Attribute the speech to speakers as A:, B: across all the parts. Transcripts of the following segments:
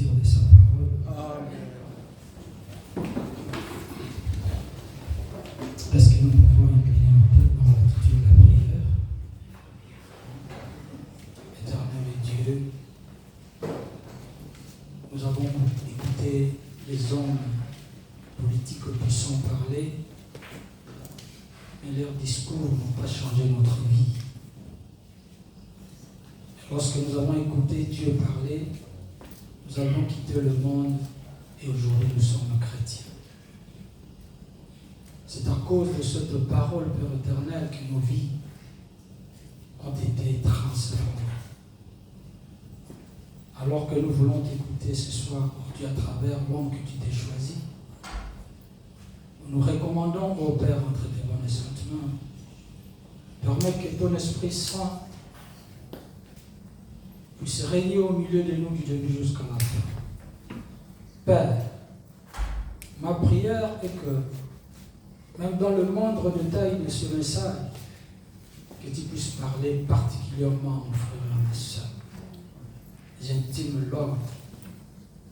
A: partir de sa parole.
B: Amen.
A: Est-ce que nous pouvons incliner un peu dans l'attitude de la prière? Éternel Dieu, nous avons écouté les hommes politiques puissants parler, mais leurs discours n'ont pas changé notre vie. Lorsque nous avons écouté Dieu parler, nous avons quitté le monde et aujourd'hui nous sommes chrétiens. C'est à cause de cette parole, Père éternel, que nos vies ont été transformées. Alors que nous voulons t'écouter ce soir, oh Dieu, à travers l'homme que tu t'es choisi, nous nous recommandons, ô Père, entre tes bonnes et saintes mains. Permets que ton Esprit Saint puisse régner au milieu de nous du début jusqu'à la fin. Père, ma prière est que, même dans le moindre détail de ce message, que tu puisses parler particulièrement aux frères et à mes sœurs. J'intime l'ordre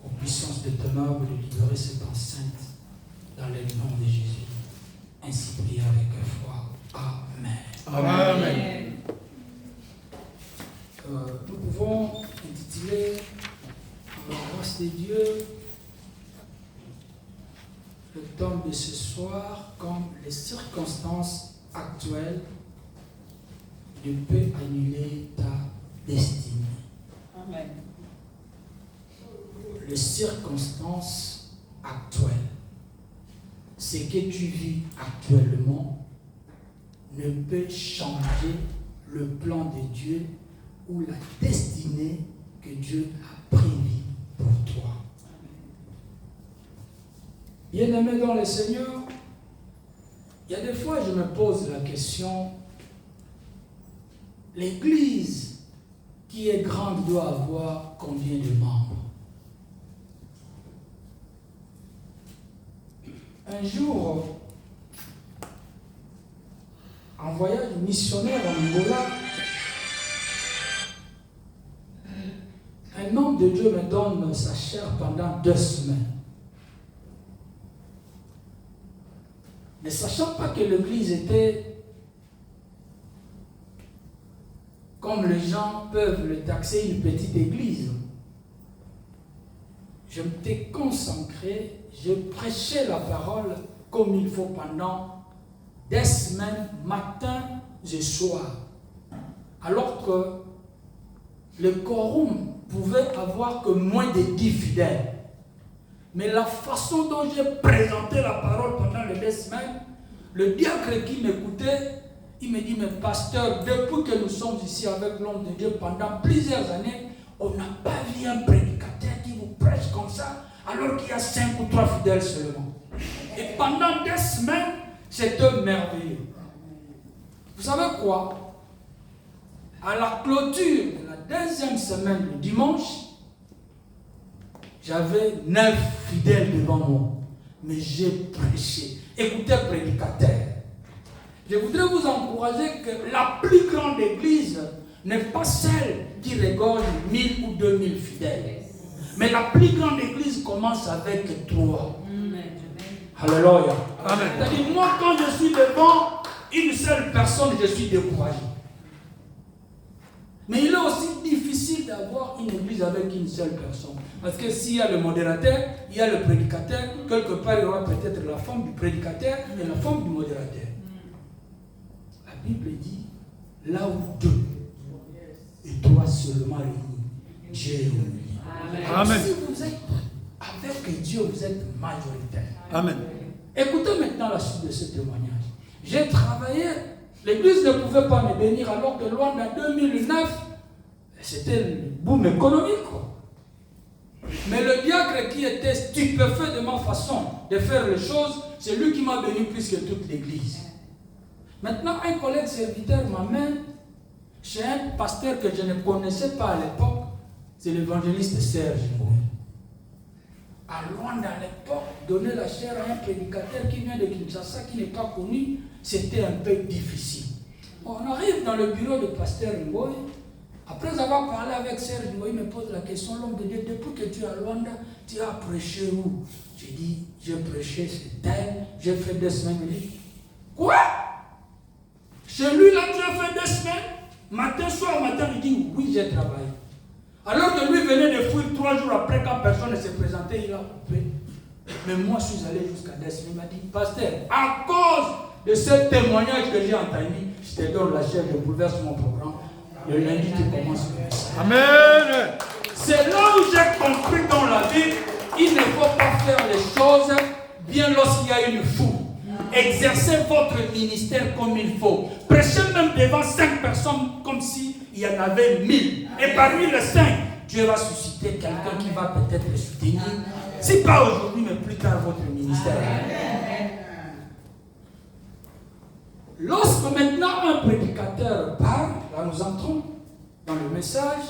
A: aux puissances de ténèbres de libérer cette enceinte dans le nom de Jésus. Ainsi priez avec foi. Amen.
B: Amen.
A: Nous pouvons intituler la grâce de Dieu le thème de ce soir comme les circonstances actuelles ne peuvent annuler ta destinée.
C: Amen.
A: Les circonstances actuelles, ce que tu vis actuellement, ne peut changer le plan de Dieu ou la destinée que Dieu a prévue pour toi. Bien-aimé dans le Seigneur, il y a des fois je me pose la question, l'Église qui est grande doit avoir combien de membres? Un jour, en voyage missionnaire en Angola, un homme de Dieu me donne sa chair pendant 2 semaines. Ne sachant pas que l'église était, comme les gens peuvent le taxer, une petite église, je m'étais consacré, je prêchais la parole comme il faut pendant 2 semaines, matin et soir. Alors que le quorum pouvait avoir que moins de 10 fidèles. Mais la façon dont j'ai présenté la parole pendant les 2 semaines, le diacre qui m'écoutait, il me dit, mais pasteur, depuis que nous sommes ici avec l'homme de Dieu pendant plusieurs années, on n'a pas vu un prédicateur qui vous prêche comme ça, alors qu'il y a 5 ou 3 fidèles seulement. Et pendant 2 semaines, c'était merveilleux. Vous savez quoi? À la clôture de la 2e semaine, le dimanche, j'avais 9 fidèles devant moi. Mais j'ai prêché. Écoutez, prédicateur. Je voudrais vous encourager que la plus grande église n'est pas celle qui regorge 1000 ou 2000 fidèles. Mais la plus grande église commence avec 3. Alléluia.
B: Amen.
A: C'est-à-dire, moi, quand je suis devant une seule personne, je suis découragé. Mais il est aussi difficile d'avoir une église avec une seule personne. Parce que s'il y a le modérateur, il y a le prédicateur, quelque part il y aura peut-être la femme du prédicateur et la femme du modérateur. La Bible dit, là où 2 et 3 seulement réunis, Dieu est réuni.
B: Amen.
A: Si vous êtes avec Dieu, vous êtes majoritaire.
B: Amen.
A: Écoutez maintenant la suite de ce témoignage. J'ai travaillé, l'église ne pouvait pas me bénir alors que loin de 2009, c'était le boom économique, quoi. Mais le diacre qui était stupéfait de ma façon de faire les choses, c'est lui qui m'a béni plus que toute l'église. Maintenant, un collègue serviteur m'amène chez un pasteur que je ne connaissais pas à l'époque, c'est l'évangéliste Serge Moué. À loin dans l'époque, donner la chair à un prédicateur qui vient de Kinshasa, qui n'est pas connu, c'était un peu difficile. On arrive dans le bureau de pasteur Mboy. Après avoir parlé avec Serge, il me pose la question, l'homme de Dieu, depuis que tu es à Luanda, tu as prêché où? J'ai dit, j'ai prêché chez tel, j'ai fait 2 semaines. Il dit, quoi? Chez lui, là, tu as fait 2 semaines? Matin, soir, matin, il dit, oui, j'ai travaillé. Alors que lui venait de fuir 3 jours après, quand personne ne s'est présenté, il a coupé. Mais moi, je suis allé jusqu'à 2 semaines. Il m'a dit, pasteur, à cause de ce témoignage que j'ai entendu, je te donne la chair, je bouleverse mon programme. Le lundi, tu commences le message.
B: Amen.
A: C'est là où j'ai compris dans la vie, il ne faut pas faire les choses bien lorsqu'il y a une foule. Exercez votre ministère comme il faut. Prêchez même devant 5 personnes comme s'il y en avait 1000. Et parmi les 5, Dieu va susciter quelqu'un qui va peut-être le soutenir. Si pas aujourd'hui, mais plus tard, votre ministère. Lorsque maintenant un prédicateur parle, là nous entrons dans le message,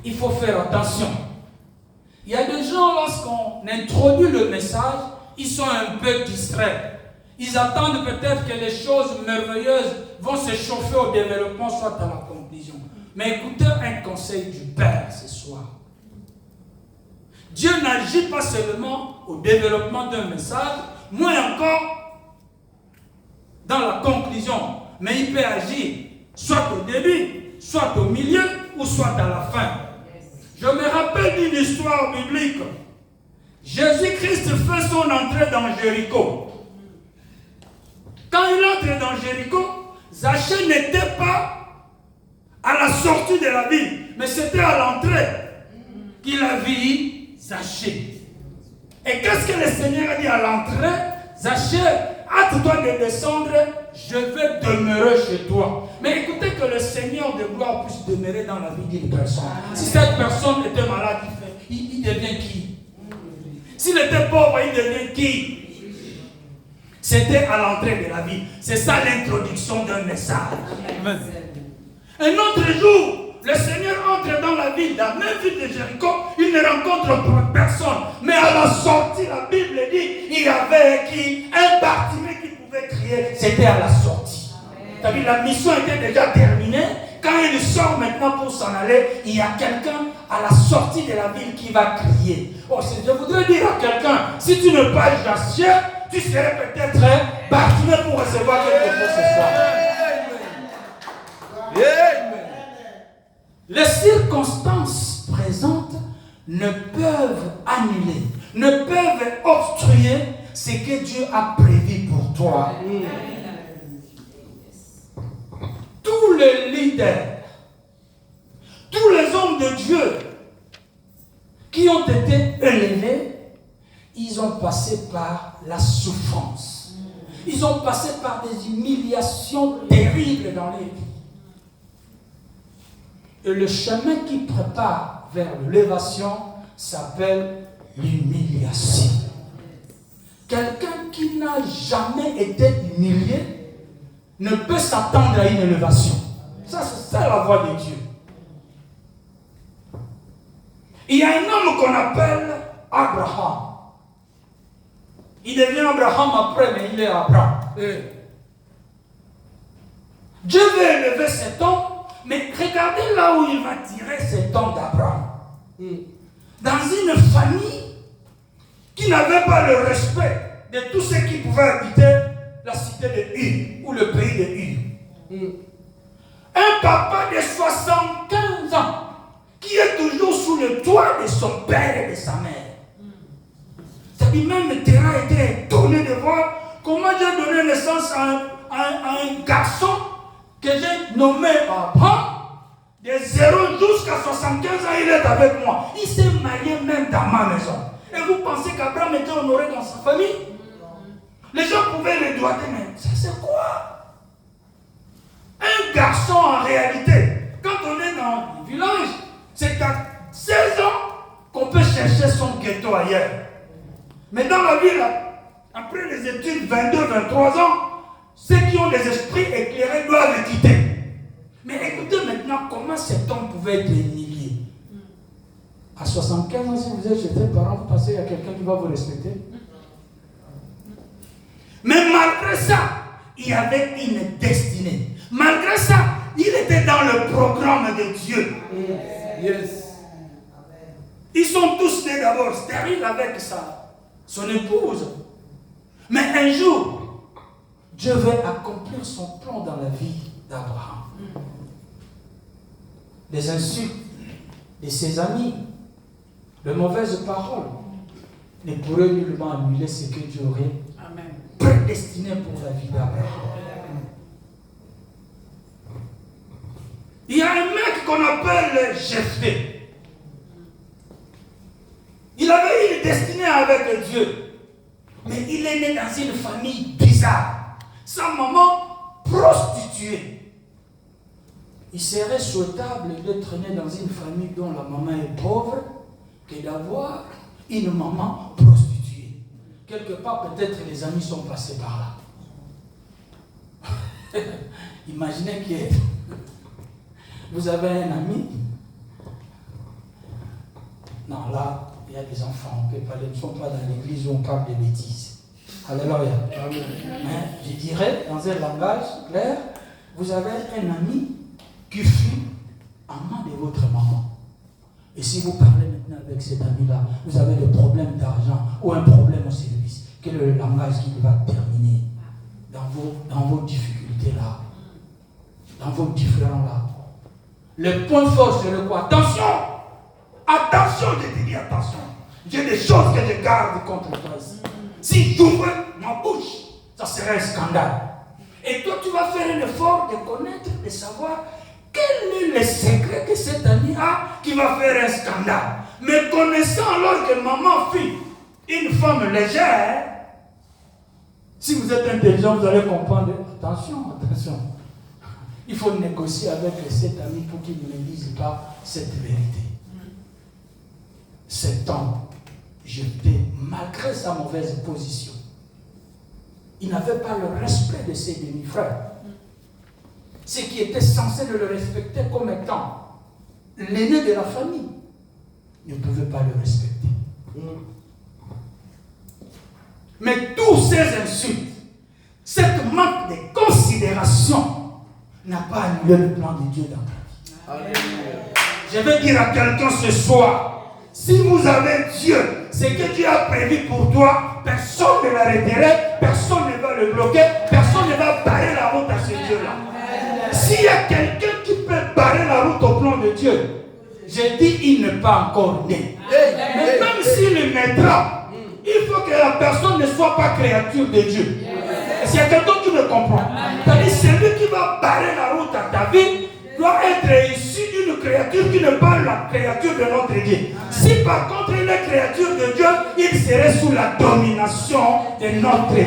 A: il faut faire attention. Il y a des gens, lorsqu'on introduit le message, ils sont un peu distraits. Ils attendent peut-être que les choses merveilleuses vont se chauffer au développement, soit à la conclusion. Mais écoutez un conseil du Père ce soir. Dieu n'agit pas seulement au développement d'un message, moins encore dans la conclusion, mais il peut agir soit au début, soit au milieu, ou soit à la fin. Je me rappelle d'une histoire biblique. Jésus-Christ fait son entrée dans Jéricho. Quand il entre dans Jéricho, Zachée n'était pas à la sortie de la ville, mais c'était à l'entrée qu'il a vu Zachée. Et qu'est-ce que le Seigneur a dit à l'entrée? Zachée, hâte-toi de descendre, je vais demeurer chez toi. Mais écoutez que le Seigneur de gloire puisse demeurer dans la vie d'une personne. Si cette personne était malade, il devient qui? S'il était pauvre, il devient qui? C'était à l'entrée de la vie. C'est ça l'introduction d'un message. Amen. Un autre jour, le Seigneur entre dans la ville, la même ville de Jéricho, il ne rencontre personne. Mais à la sortie, la Bible dit, il y avait qui? Un Bartimée qui pouvait crier. C'était à la sortie. C'est-à-dire la mission était déjà terminée. Quand il sort maintenant pour s'en aller, il y a quelqu'un à la sortie de la ville qui va crier. Oh, je voudrais dire à quelqu'un, si tu ne pas Zachée, tu serais peut-être Bartimée pour recevoir quelque chose ce soir. Les circonstances présentes ne peuvent annuler, ne peuvent obstruer ce que Dieu a prévu pour toi. Tous les leaders, tous les hommes de Dieu qui ont été élevés, ils ont passé par la souffrance. Ils ont passé par des humiliations terribles dans les vies. Et le chemin qui prépare vers l'élévation s'appelle l'humiliation. Quelqu'un qui n'a jamais été humilié ne peut s'attendre à une élévation. Ça, c'est ça la voie de Dieu. Il y a un homme qu'on appelle Abraham. Il devient Abraham après, mais il est Abraham. Dieu veut élever cet homme, mais regardez là où il va tirer cet homme d'Abraham. Dans une famille qui n'avait pas le respect de tous ceux qui pouvaient habiter la cité de Ur, ou le pays de Ur. Un papa de 75 ans qui est toujours sous le toit de son père et de sa mère. C'est-à-dire même Terah était étonné de voir comment j'ai donné naissance à un garçon que j'ai nommé Abraham. De 0 jusqu'à 75 ans, il est avec moi. Il s'est marié même dans ma maison. Et vous pensez qu'Abraham était honoré dans sa famille? Les gens pouvaient le doigter, mais ça c'est quoi? Un garçon en réalité, quand on est dans le village, c'est à 16 ans qu'on peut chercher son ghetto ailleurs. Mais dans la ville, après les études, 22, 23 ans, ceux qui ont des esprits éclairés doivent le quitter. Mais écoutez maintenant comment cet homme pouvait être humilié. À 75 ans, si vous êtes chez tes parents, vous pensez qu'il y a quelqu'un qui va vous respecter? Mais malgré ça, il y avait une destinée. Malgré ça, il était
C: c'est dans le programme de Dieu.
B: Yes.
C: Ils sont tous nés d'abord stériles avec son épouse. Mais un jour,
A: Dieu veut accomplir son plan dans la vie d'Abraham. Les insultes de ses amis, les mauvaises paroles ne pourraient nullement annuler ce que Dieu aurait prédestiné pour la vie d'Abraham.
C: Il y a un mec qu'on appelle Jephthé. Il avait une destinée avec Dieu. Mais il est né dans une famille bizarre. Sa maman, prostituée.
A: Il serait souhaitable d'être né dans une famille dont la maman est pauvre que d'avoir une maman prostituée. Quelque part, peut-être les amis sont passés par là. Imaginez que vous avez un ami. Non, là, il y a des enfants, on peut parler, ils ne sont pas dans l'église où on parle de bêtises. Alléluia. Mais je dirais, dans un langage clair, vous avez un ami qui fut amant de votre maman. Et si vous parlez maintenant avec cet ami-là, vous avez des problèmes d'argent ou un problème au service, quel est le langage qui va terminer dans vos difficultés-là, dans vos différends-là? Le point fort, c'est le quoi? Attention!
C: Attention, je te dis attention.
A: J'ai des choses que je garde contre toi ici. Si j'ouvre ma bouche, ça serait un scandale. Et toi, tu vas faire un effort de connaître, de savoir quel est le secret que cet ami a qui va faire un scandale. Mais connaissant alors que maman fut une femme légère, si vous êtes intelligent, vous allez comprendre. Attention, attention. Il faut négocier avec cet ami pour qu'il ne dise pas cette vérité. Cet homme, Jephthé, malgré sa mauvaise position, il n'avait pas le respect de ses demi-frères. Ce qui était censé de le respecter comme étant l'aîné de la famille, ne pouvait pas le respecter. Mais tous ces insultes, cette manque de considération n'a pas annulé le plan de Dieu dans ta vie. Je vais dire à quelqu'un ce soir, si vous avez Dieu, ce que Dieu a prévu pour toi, personne ne l'arrêterait, personne ne va le bloquer, personne ne va barrer la route à ce Dieu-là. S'il y a quelqu'un qui peut barrer la route au plan de Dieu, j'ai dit il n'est pas encore né. Mais même s'il le mettra, il faut que la personne ne soit pas créature de Dieu. S'il y a quelqu'un qui me comprend, c'est-à-dire celui qui va barrer la route à ta vie doit être issu d'une créature qui n'est pas la créature de notre Dieu. Si par contre il est créature de Dieu, il serait sous la domination de notre Dieu.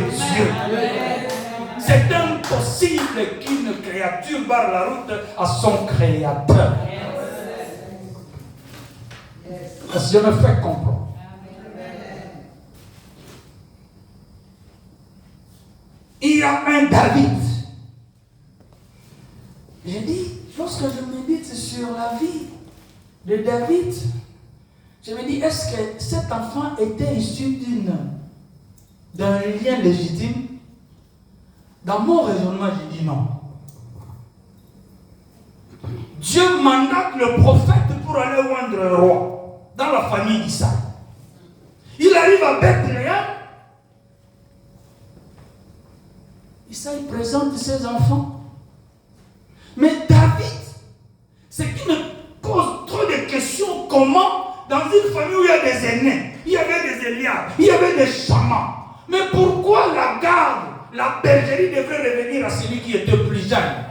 A: C'est impossible qu'une créature barre la route à son créateur. Parce que je me fais comprendre. Il y a un David. J'ai dit, lorsque je médite sur la vie de David, je me dis, est-ce que cet enfant était issu d'un lien légitime? Dans mon raisonnement, je dis non. Dieu mandate le prophète pour aller oindre le roi dans la famille d'Isaac. Il arrive à Bethléem. Isaac présente ses enfants. Mais David, ce qui me pose trop de questions, comment dans une famille où il y a des aînés, il y avait des Eliab, il y avait des chamans, mais pourquoi la garde, la bergerie devrait revenir à celui qui était plus jeune?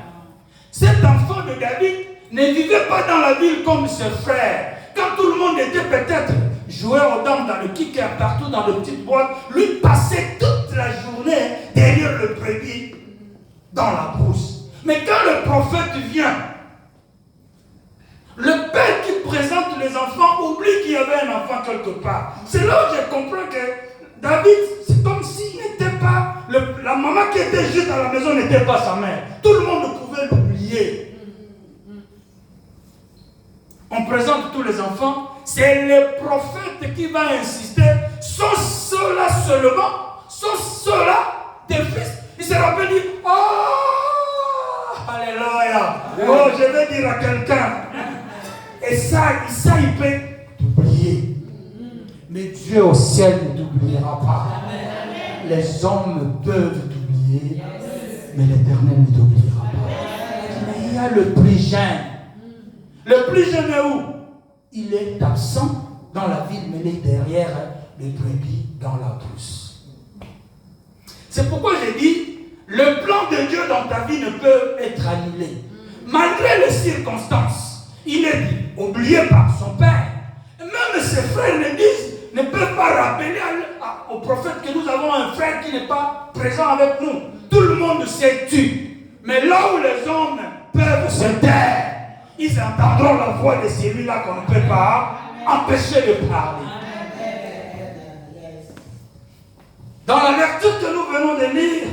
A: Cet enfant de David ne vivait pas dans la ville comme ses frères. Quand tout le monde était peut-être joué aux dames dans le kicker, partout dans le petit boîte, lui passait toute la journée derrière le brebis dans la brousse. Mais quand le prophète vient, le père qui présente les enfants oublie qu'il y avait un enfant quelque part. C'est là où je comprends que David, c'est comme s'il n'était pas, la maman qui était juste à la maison n'était pas sa mère. Tout le monde pouvait l'oublier. On présente tous les enfants, c'est le prophète qui va insister, sont ceux-là seulement, sont ceux-là des fils. Il se rappelle, dit, oh,
C: Alléluia. Oh, je vais dire à quelqu'un. Et ça, il peut t'oublier. Mais Dieu au ciel ne t'oubliera pas. Les hommes peuvent t'oublier, mais l'Éternel ne t'oubliera pas. Mais il y a le plus jeune. Le plus jeune est où? Il est absent dans la ville, mais il est derrière les brebis dans la brousse. C'est pourquoi j'ai dit, le plan de Dieu dans ta vie ne peut être annulé. Malgré les circonstances, il est oublié par son père. Et même ses frères ne peuvent pas rappeler au prophète que nous avons un frère qui n'est pas présent avec nous. Tout le monde s'est tu. Mais là où les hommes peuvent se taire, ils entendront la voix de celui-là qu'on ne peut pas empêcher de parler. Dans la lecture que nous venons de lire,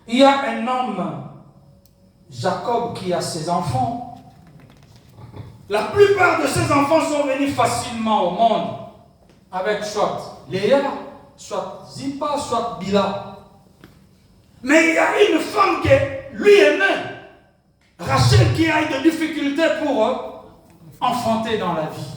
C: il y a un homme, Jacob, qui a ses enfants. La plupart de ses enfants sont venus facilement au monde avec soit Léa, soit Zilpa, soit Bila. Mais il y a une femme que lui aimait, Rachel, qui a eu des difficultés pour enfanter dans la vie.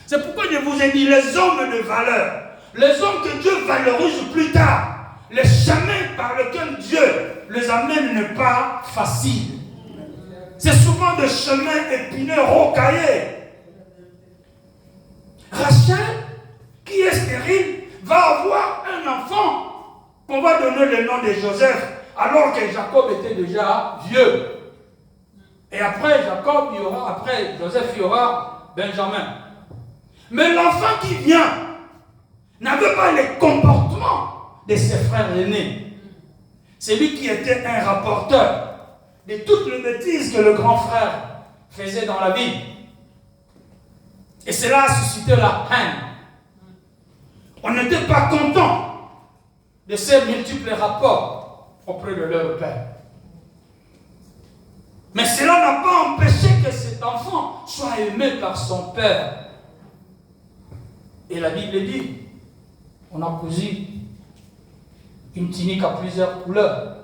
C: C'est pourquoi je vous ai dit, les hommes de valeur, les hommes que Dieu valorise plus tard, les chemins par lesquels Dieu les amène n'est pas facile. C'est souvent des chemins épineux, rocaillés. Rachel, qui est stérile, va avoir un enfant qu'on va donner le nom de Joseph, alors que Jacob était déjà vieux. Et après Joseph, il y aura Benjamin. Mais l'enfant qui vient n'avait pas les comportements de ses frères aînés. C'est lui qui était un rapporteur de toutes les bêtises que le grand frère faisait dans la vie. Et cela a suscité la haine. On n'était pas content de ces multiples rapports auprès de leur père. Mais cela n'a pas empêché que cet enfant soit aimé par son père. Et la Bible dit, on a cousu une tunique à plusieurs couleurs.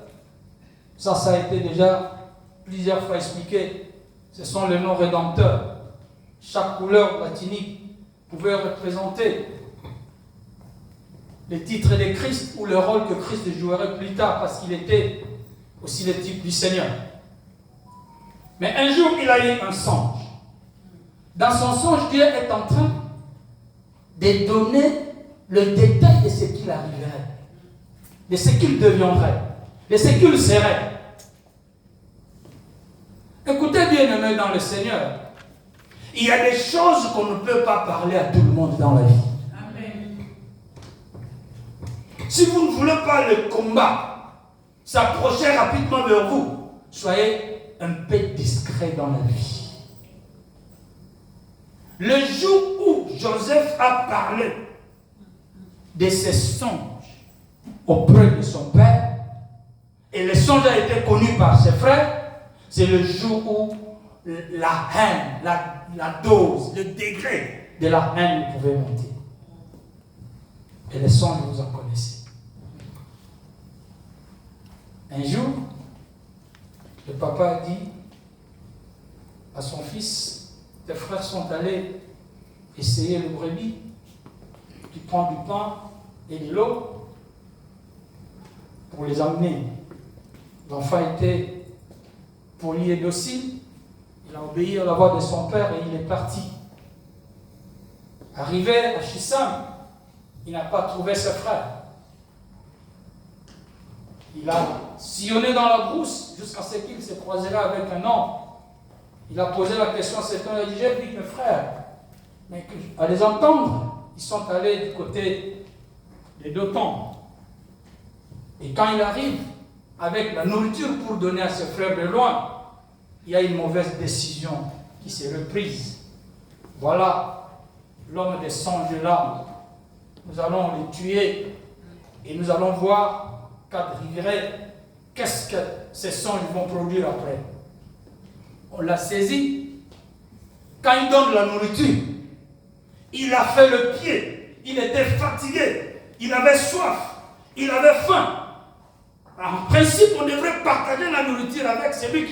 C: Ça a été déjà plusieurs fois expliqué. Ce sont les noms rédempteurs. Chaque couleur de la tunique pouvait représenter le titre de Christ ou le rôle que Christ jouerait plus tard, parce qu'il était aussi le type du Seigneur. Mais un jour, il a eu un songe. Dans son songe, Dieu est en train de donner le détail de ce qu'il arriverait, de ce qu'il deviendrait, de ce qu'il serait. Écoutez, bien-aimés dans le Seigneur, il y a des choses qu'on ne peut pas parler à tout le monde dans la vie. Amen. Si vous ne voulez pas le combat s'approcher rapidement vers vous, soyez un peu discret dans la vie. Le jour où Joseph a parlé de ses songes auprès de son père, et le songe a été connu par ses frères, c'est le jour où la haine, la dose, le degré de la haine pouvait monter. Et les songes, vous en connaissez. Un jour, le papa a dit à son fils, tes frères sont allés essayer le brebis, tu prends du pain et de l'eau pour les emmener. L'enfant était poli et docile, il a obéi à la voix de son père et il est parti. Arrivé à Shissam, il n'a pas trouvé ses frères. Il a sillonné dans la brousse jusqu'à ce qu'il se croisera avec un homme. Il a posé la question à cet homme, il a dit, j'ai vu mes frères. Mais à les entendre, ils sont allés du côté des Dothan. Et quand il arrive avec la nourriture pour donner à ses frères de loin, il y a une mauvaise décision qui s'est reprise. Voilà l'homme des songes là. Nous allons le tuer et nous allons voir qu'adriverait, qu'est-ce que ces songes vont produire après. On l'a saisi. Quand il donne la nourriture, il a fait le pied. Il était fatigué. Il avait soif. Il avait faim.
A: En principe, on devrait partager la nourriture avec celui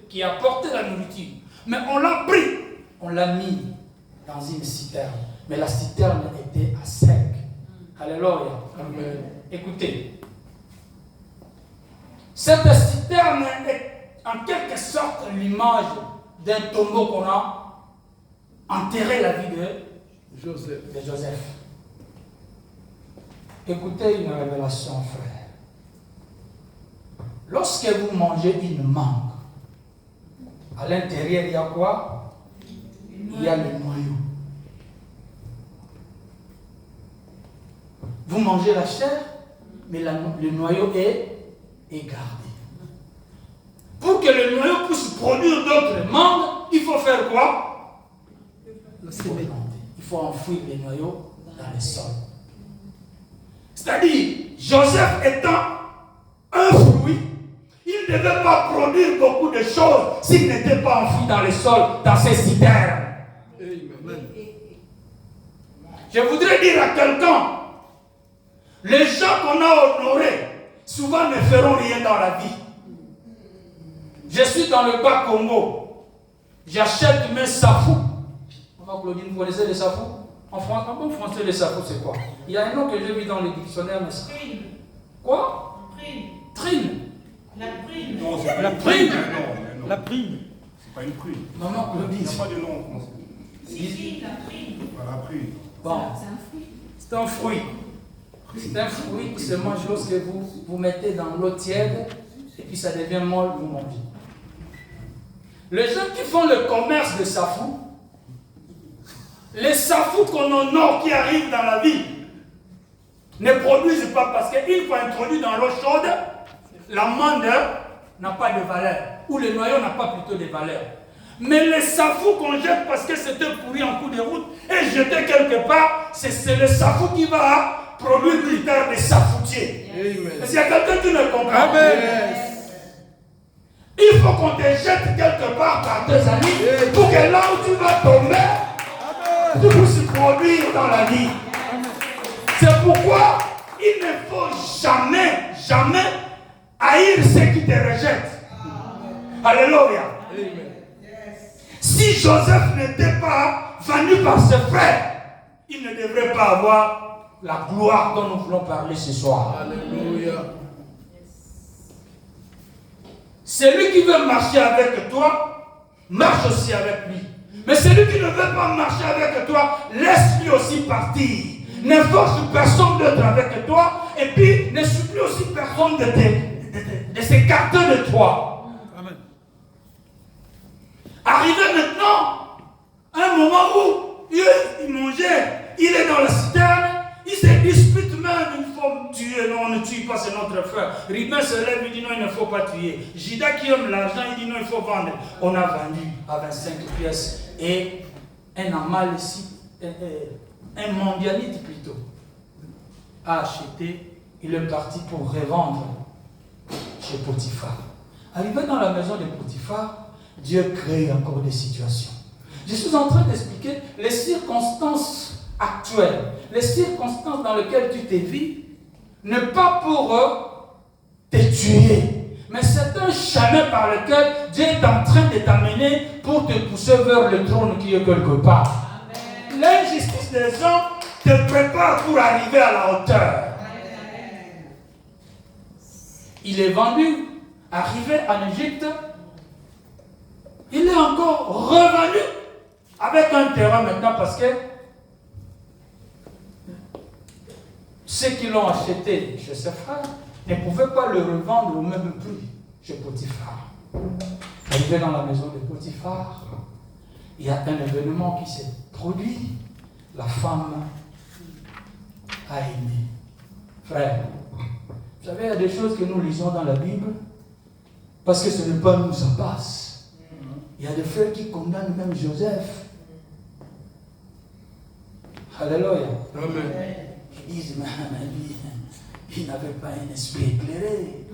A: qui a porté la nourriture. Mais on l'a pris, on l'a mis dans une citerne. Mais la citerne était à sec. Alléluia. Amen. Écoutez, cette citerne est en quelque sorte l'image d'un tombeau qu'on a enterré la vie de Joseph. Écoutez une révélation, frère. Lorsque vous mangez une mangue, à l'intérieur, il y a quoi? Il y a le noyau. Vous mangez la chair, mais le noyau est gardé. Pour que le noyau puisse produire d'autres mangues, il faut faire quoi? Il faut enfouir les noyaux dans le sol. C'est-à-dire, Joseph étant un fruit, il ne devait pas produire beaucoup de choses s'il n'était pas enfoui dans le sol, dans ses citernes. Je voudrais dire à quelqu'un, les gens qu'on a honorés, souvent ne feront rien dans la vie. Je suis dans le Bas-Congo. J'achète mes safous. Maman Claudine, vous connaissez les safous? En français, les safous, c'est quoi? Il y a un nom que j'ai vu dans les dictionnaires, mais c'est...
D: Prine.
A: Quoi?
D: Prine.
A: Trine.
D: La prine.
B: Non, c'est
A: La prime.
B: La prime. C'est pas une prime.
A: Maman Claudine.
B: Il n'y a pas de nom en français.
D: Si, la prine.
B: Voilà, prime.
A: Bon,
D: C'est un fruit.
A: c'est un fruit. C'est un fruit qui se mange lorsque vous mettez dans l'eau tiède et puis ça devient molle, vous mangez. Les gens qui font le commerce de safou, les safous qu'on honore qui arrivent dans la vie, ne produisent pas parce qu'une fois introduit dans l'eau chaude, l'amande n'a pas de valeur, ou le noyau n'a pas plutôt de valeur. Mais les safous qu'on jette parce que c'était pourri en cours de route et jeté quelque part, c'est le safou qui va produire plus tard des safoutiers. Est-ce qu'il y a quelqu'un qui ne comprend pas? Il faut qu'on te jette quelque part par tes amis pour que là où tu vas tomber, tu puisses produire dans la vie. C'est pourquoi il ne faut jamais, jamais haïr ceux qui te rejettent. Alléluia. Si Joseph n'était pas venu par ses frères, il ne devrait pas avoir la gloire dont nous voulons parler ce soir.
B: Alléluia.
A: Celui qui veut marcher avec toi, marche aussi avec lui. Mais celui qui ne veut pas marcher avec toi, laisse-lui aussi partir. Ne force personne d'être avec toi et puis ne supplie aussi personne de s'écarter de toi.
B: Amen.
A: Arrivé maintenant, un moment où il mangeait, il est dans la citerne, il se dispute même, il faut tuer, non, on ne tue pas, c'est notre frère. Ribin se lève, il dit non, il ne faut pas tuer. Jida qui aime l'argent, il dit non, il faut vendre. On a vendu à 25 pièces et un amal ici, un mondialite plutôt, a acheté, il est parti pour revendre chez Potiphar. Arrivé dans la maison de Potiphar, Dieu crée encore des situations. Je suis en train d'expliquer les circonstances actuelles, les circonstances dans lesquelles tu te vis, ne pas pour te tuer, mais c'est un chemin par lequel Dieu est en train de t'amener pour te pousser vers le trône qui est quelque part. L'injustice des gens te prépare pour arriver à la hauteur. Il est vendu, arrivé en Égypte, il est encore revenu avec un terrain maintenant parce que ceux qui l'ont acheté chez ses frères ne pouvaient pas le revendre au même prix chez Potiphar. Arrivé dans la maison de Potiphar, il y a un événement qui s'est produit. La femme a aimé. Frère, vous savez, il y a des choses que nous lisons dans la Bible parce que ce n'est pas nous, ça passe. Il y a des frères qui condamnent même Joseph. Alléluia.
B: Amen.
A: Ils disent, mais il n'avait pas un esprit éclairé.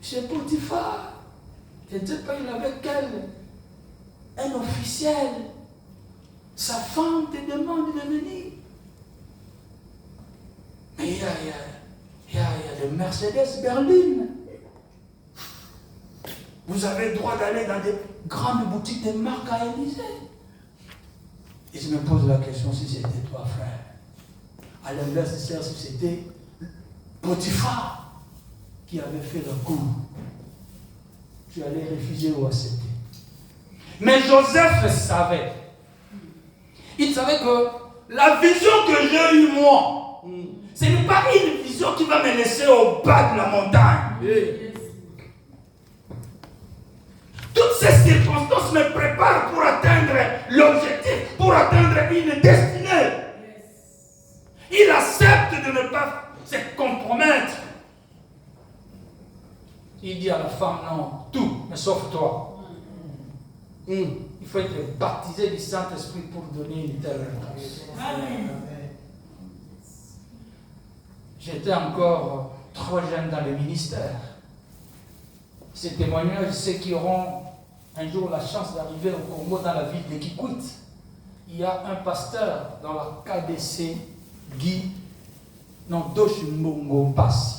A: Chez Potiphar, je ne sais pas, il avait quel? Un officiel. Sa femme te demande de venir. Mais il y a des Mercedes berlines.
C: Vous avez le droit d'aller dans des grandes boutiques de marques à Élysée. Et je me pose la question, si c'était toi, frère, à l'inverse, si c'était Potiphar qui avait fait le coup, tu allais refuser ou accepter. Mais Joseph savait. Il savait que la vision que j'ai eue moi, ce n'est pas une vision qui va me laisser au bas de la montagne. Toutes ces circonstances me préparent pour atteindre l'objectif, pour atteindre une destinée. Il accepte de ne pas se compromettre. Il dit à la femme, non, tout, mais sauf toi. Il faut être baptisé du Saint-Esprit pour donner une telle réponse. J'étais encore trop jeune dans le ministère. Ces témoignages, ceux qui auront un jour la chance d'arriver au Congo, dans la ville de Kikwit, il y a un pasteur dans la KDC, Dosh Mbongo Passi.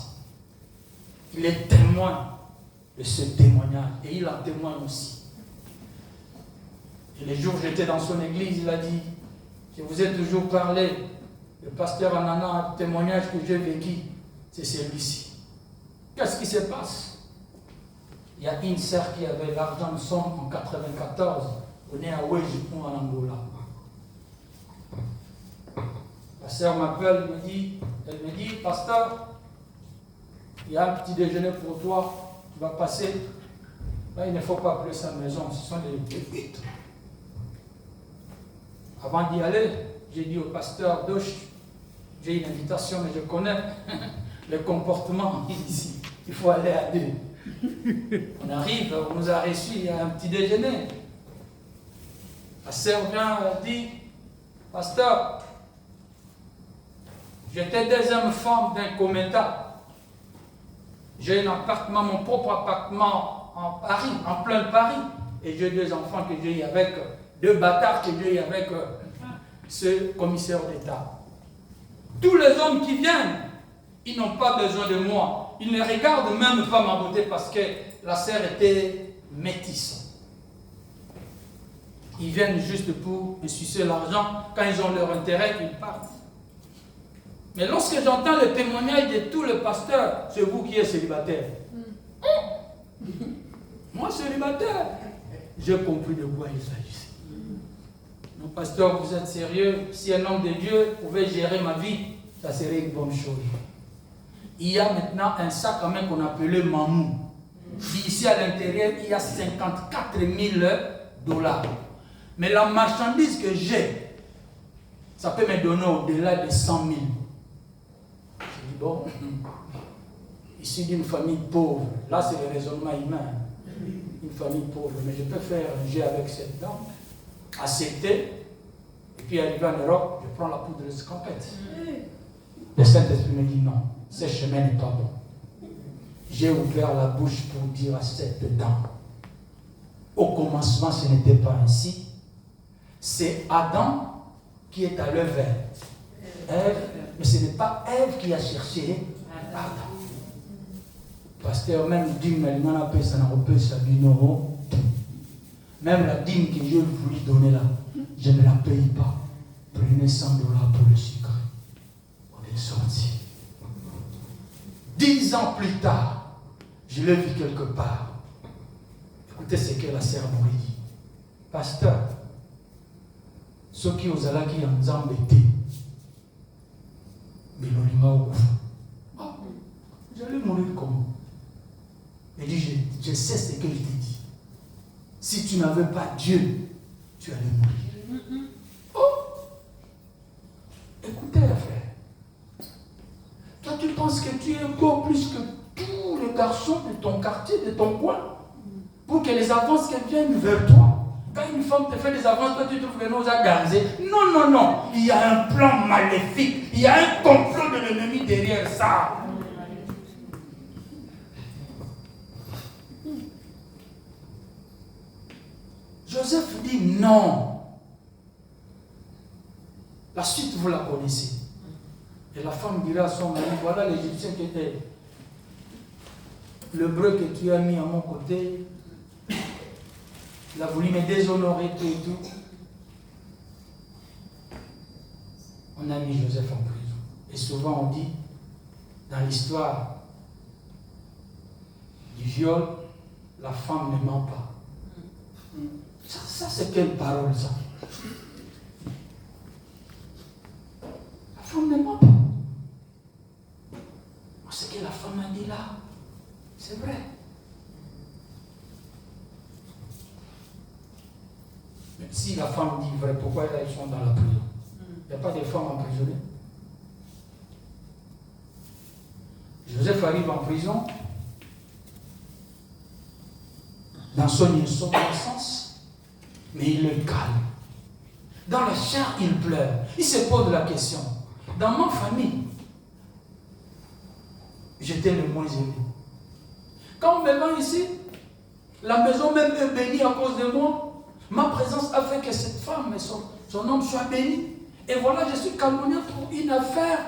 C: Il est témoin de ce témoignage et il en témoigne aussi. Et les jours où j'étais dans son église, il a dit, je vous ai toujours parlé, le pasteur Anana, un témoignage que j'ai vécu, c'est celui-ci. Qu'est-ce qui se passe? Il y a une sœur qui avait l'argent de somme en 1994, on est à Ouéjipon en Angola. La sœur m'appelle, elle me dit, pasteur, il y a un petit déjeuner pour toi, tu vas passer. Là, il ne faut pas appeler sa maison, ce sont des pépites. Avant d'y aller, j'ai dit au pasteur Dosh, j'ai une invitation, mais je connais le comportement ici. Il faut aller à deux. On arrive, on nous a reçus, il y a un petit déjeuner. La sœur vient et dit, pasteur, j'étais deuxième femme d'un comméta. J'ai un appartement, mon propre appartement en Paris, en plein Paris. Et j'ai deux enfants que j'ai eu avec, deux bâtards que j'ai eu avec ce commissaire d'État. Tous les hommes qui viennent, ils n'ont pas besoin de moi. Ils ne regardent même pas ma beauté parce que la sœur était métisse. Ils viennent juste pour me sucer l'argent. Quand ils ont leur intérêt, ils partent. Mais lorsque j'entends le témoignage de tous les pasteurs, c'est vous qui êtes célibataire. Moi, célibataire, j'ai compris de quoi il s'agissait. Non, pasteur, vous êtes sérieux? Si un homme de Dieu pouvait gérer ma vie, ça serait une bonne chose. Il y a maintenant un sac quand même qu'on appelait Mamou. Ici à l'intérieur, il y a 54 000 $. Mais la marchandise que j'ai, ça peut me donner au-delà de 100 000. Je dis bon, ici d'une famille pauvre, là c'est le raisonnement humain. Une famille pauvre, mais je peux faire un jeu avec cette dame, accepter, et puis arriver en Europe, je prends la poudre de scampette. Le Saint-Esprit me dit non, ce chemin n'est pas bon. J'ai ouvert la bouche pour dire à cette dame, au commencement ce n'était pas ainsi. C'est Adam qui est à l'œuvre. Ève, mais ce n'est pas Ève qui a cherché Adam. Pasteur, même dîme, même la dîme que je voulais donner là, je ne la paye pas. Prenez 100 $ pour le sucre. On est sorti. 10 ans plus tard, je l'ai vu quelque part. Écoutez ce que la sœur m'aurait dit. Pasteur, ceux qui osent là qui en embêté, mais l'olima au j'allais mourir comment? Il dit, je sais ce que je t'ai dit. Si tu n'avais pas Dieu, tu allais mourir. Oh! Écoutez, frère. Toi, tu penses que tu es encore plus que tous les garçons de ton quartier, de ton coin, pour que les avances viennent vers toi. Quand une femme te fait des avances, toi tu trouves que nous a gazé. Non, non, non. Il y a un plan maléfique. Il y a un complot de l'ennemi derrière ça. Joseph dit non. La suite, vous la connaissez. Et la femme dira à son mari, voilà l'Égyptien qui était l'hébreu que tu as mis à mon côté,
A: Il a voulu me déshonorer, tout et tout. On a mis Joseph en prison. Et souvent on dit, dans l'histoire du viol, la femme ne ment pas. Ça c'est quelle parole ça? La femme ne ment pas. Ce que la femme a dit là, c'est vrai. Mais si la femme dit vrai, pourquoi elles sont dans la prison? Il n'y a pas de femmes emprisonnées. Joseph arrive en prison, dans son innocence, mais il le calme. Dans la chair, il pleure. Il se pose la question. Dans ma famille, j'étais le moins aimé. Quand on me vend ici, la maison même est bénie à cause de moi. Ma présence a fait que cette femme et son homme soient bénis. Et voilà, je suis calomnié pour une affaire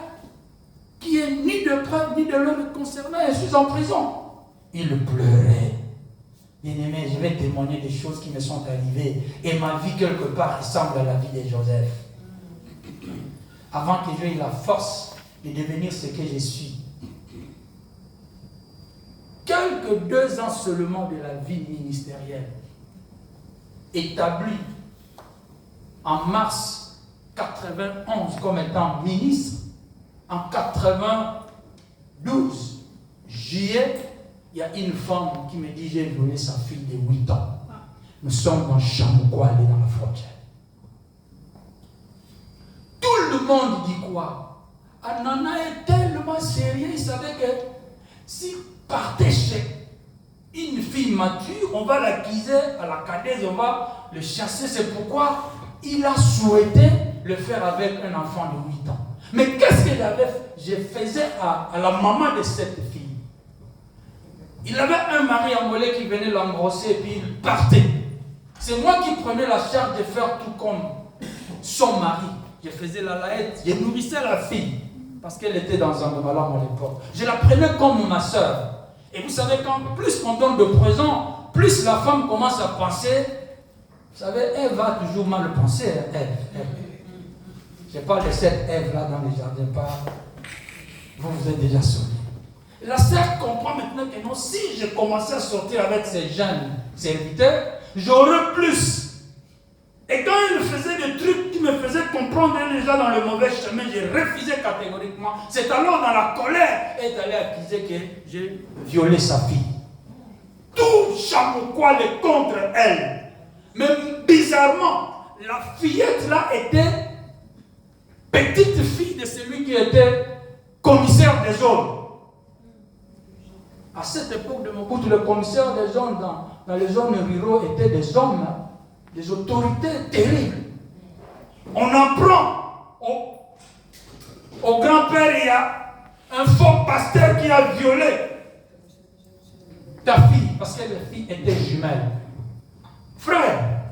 A: qui est ni de preuve ni de l'homme concernant. Je suis en prison. Il pleurait. Bien-aimé, je vais témoigner des choses qui me sont arrivées. Et ma vie, quelque part, ressemble à la vie de Joseph. Avant que j'aie la force de devenir ce que je suis. Quelques 2 ans seulement de la vie ministérielle, établie en mars 91 comme étant ministre, en 92 juillet, il y a une femme qui me dit j'ai violé sa fille de 8 ans. Nous sommes dans Chamoukoualé, dans la frontière. Tout le monde dit quoi? Anana est tellement sérieux, il savait que si partait chez une fille mature, on va l'accuser à la cadèse, on va le chasser. C'est pourquoi il a souhaité le faire avec un enfant de 8 ans. Mais qu'est-ce que je faisais à la maman de cette fille? Il avait un mari angolais qui venait l'engrosser et puis il partait. C'est moi qui prenais la charge de faire tout comme son mari. Je faisais la laïette, je nourrissais la fille parce qu'elle était dans un malade à l'époque. Je la prenais comme ma soeur. Et vous savez, quand plus on donne de présents, plus la femme commence à penser. Vous savez, Ève va toujours mal penser. Ève. Je parle de cette Ève là dans les jardins. Vous êtes déjà sauvés. La sœur comprend maintenant que non, si je commençais à sortir avec ces jeunes serviteurs, j'aurais plus. Et quand il faisait des trucs qui me faisaient comprendre déjà dans le mauvais chemin, je refusais catégoriquement. C'est alors dans la colère, elle est allée accuser que j'ai violé sa fille. Tout Chamoukoualé contre elle. Mais bizarrement, la fillette là était petite fille de celui qui était commissaire des zones. À cette époque de Mobutu, le commissaire des zones dans les zones rurales étaient des hommes, des autorités terribles. On apprend au grand-père, il y a un faux pasteur qui a violé ta fille, parce que la fille était jumelle. Frère,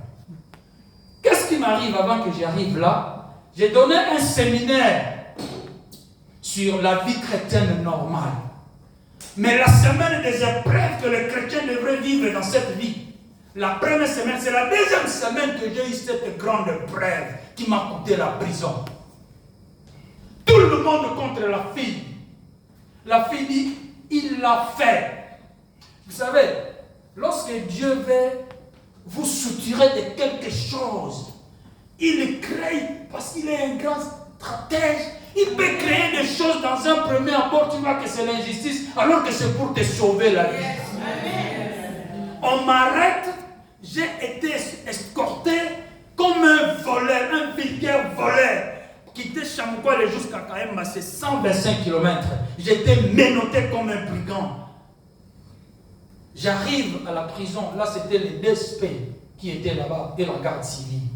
A: qu'est-ce qui m'arrive avant que j'arrive là? J'ai donné un séminaire sur la vie chrétienne normale. Mais la semaine des épreuves que les chrétiens devraient vivre dans cette vie, la première semaine, c'est la deuxième semaine que j'ai eu cette grande épreuve qui m'a coûté la prison. Tout le monde contre la fille. La fille dit, il l'a fait. Vous savez, lorsque Dieu veut vous soutirer de quelque chose, il crée, parce qu'il est un grand stratège, il peut créer des choses dans un premier abord, tu vois que c'est l'injustice, alors que c'est pour te sauver la vie. On m'arrête, j'ai été escorté comme un voleur, un vulgaire voleur, quitté Chamoukoualé jusqu'à Kaemba, c'est 125 km. J'étais menotté comme un brigand. J'arrive à la prison, là c'était les DSP qui étaient là-bas, et la garde civile.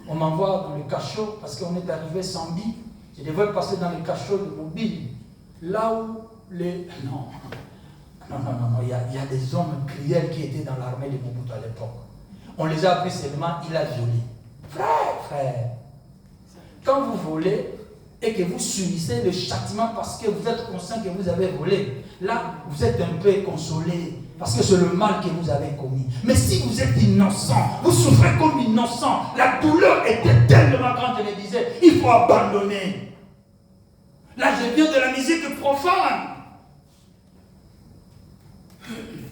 A: On m'envoie dans le cachot, parce qu'on est arrivé samedi. Je devais passer dans le cachot de mobile. Là où les... Non, il y a des hommes cruels qui étaient dans l'armée de Mobutu à l'époque. On les a appris seulement, il a violé. Frère, quand vous volez et que vous subissez le châtiment parce que vous êtes conscient que vous avez volé, là, vous êtes un peu consolé.
C: Parce que c'est le mal que vous avez commis. Mais si vous êtes innocent, vous souffrez comme innocent, la douleur était tellement grande, je me disais, il faut abandonner. Là, je viens de la musique profane.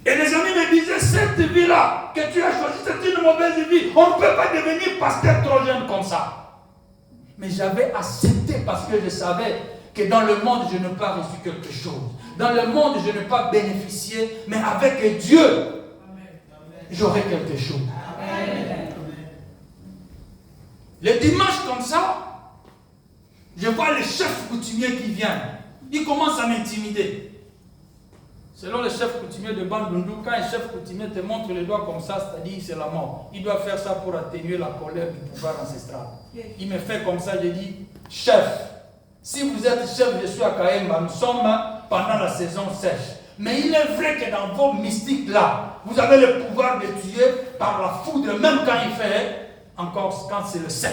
C: Et les amis me disaient, cette vie-là que tu as choisie, c'est une mauvaise vie. On ne peut pas devenir pasteur trop jeune comme ça. Mais j'avais accepté parce que je savais que dans le monde, je n'ai pas reçu quelque chose. Dans le monde, je n'ai pas bénéficié, mais avec Dieu, j'aurai quelque chose. Le dimanche comme ça, je vois le chef coutumier qui vient. Il commence à m'intimider. Selon le chef coutumier de Bandundu, quand un chef coutumier te montre le doigt comme ça, c'est-à-dire c'est la mort. Il doit faire ça pour atténuer la colère du pouvoir ancestral. Il me fait comme ça, je dis, chef, si vous êtes chef, je suis à Kaemba, nous sommes pendant la saison sèche. Mais il est vrai que dans vos mystiques là, vous avez le pouvoir de tuer par la foudre, même quand il fait, encore quand c'est le sec.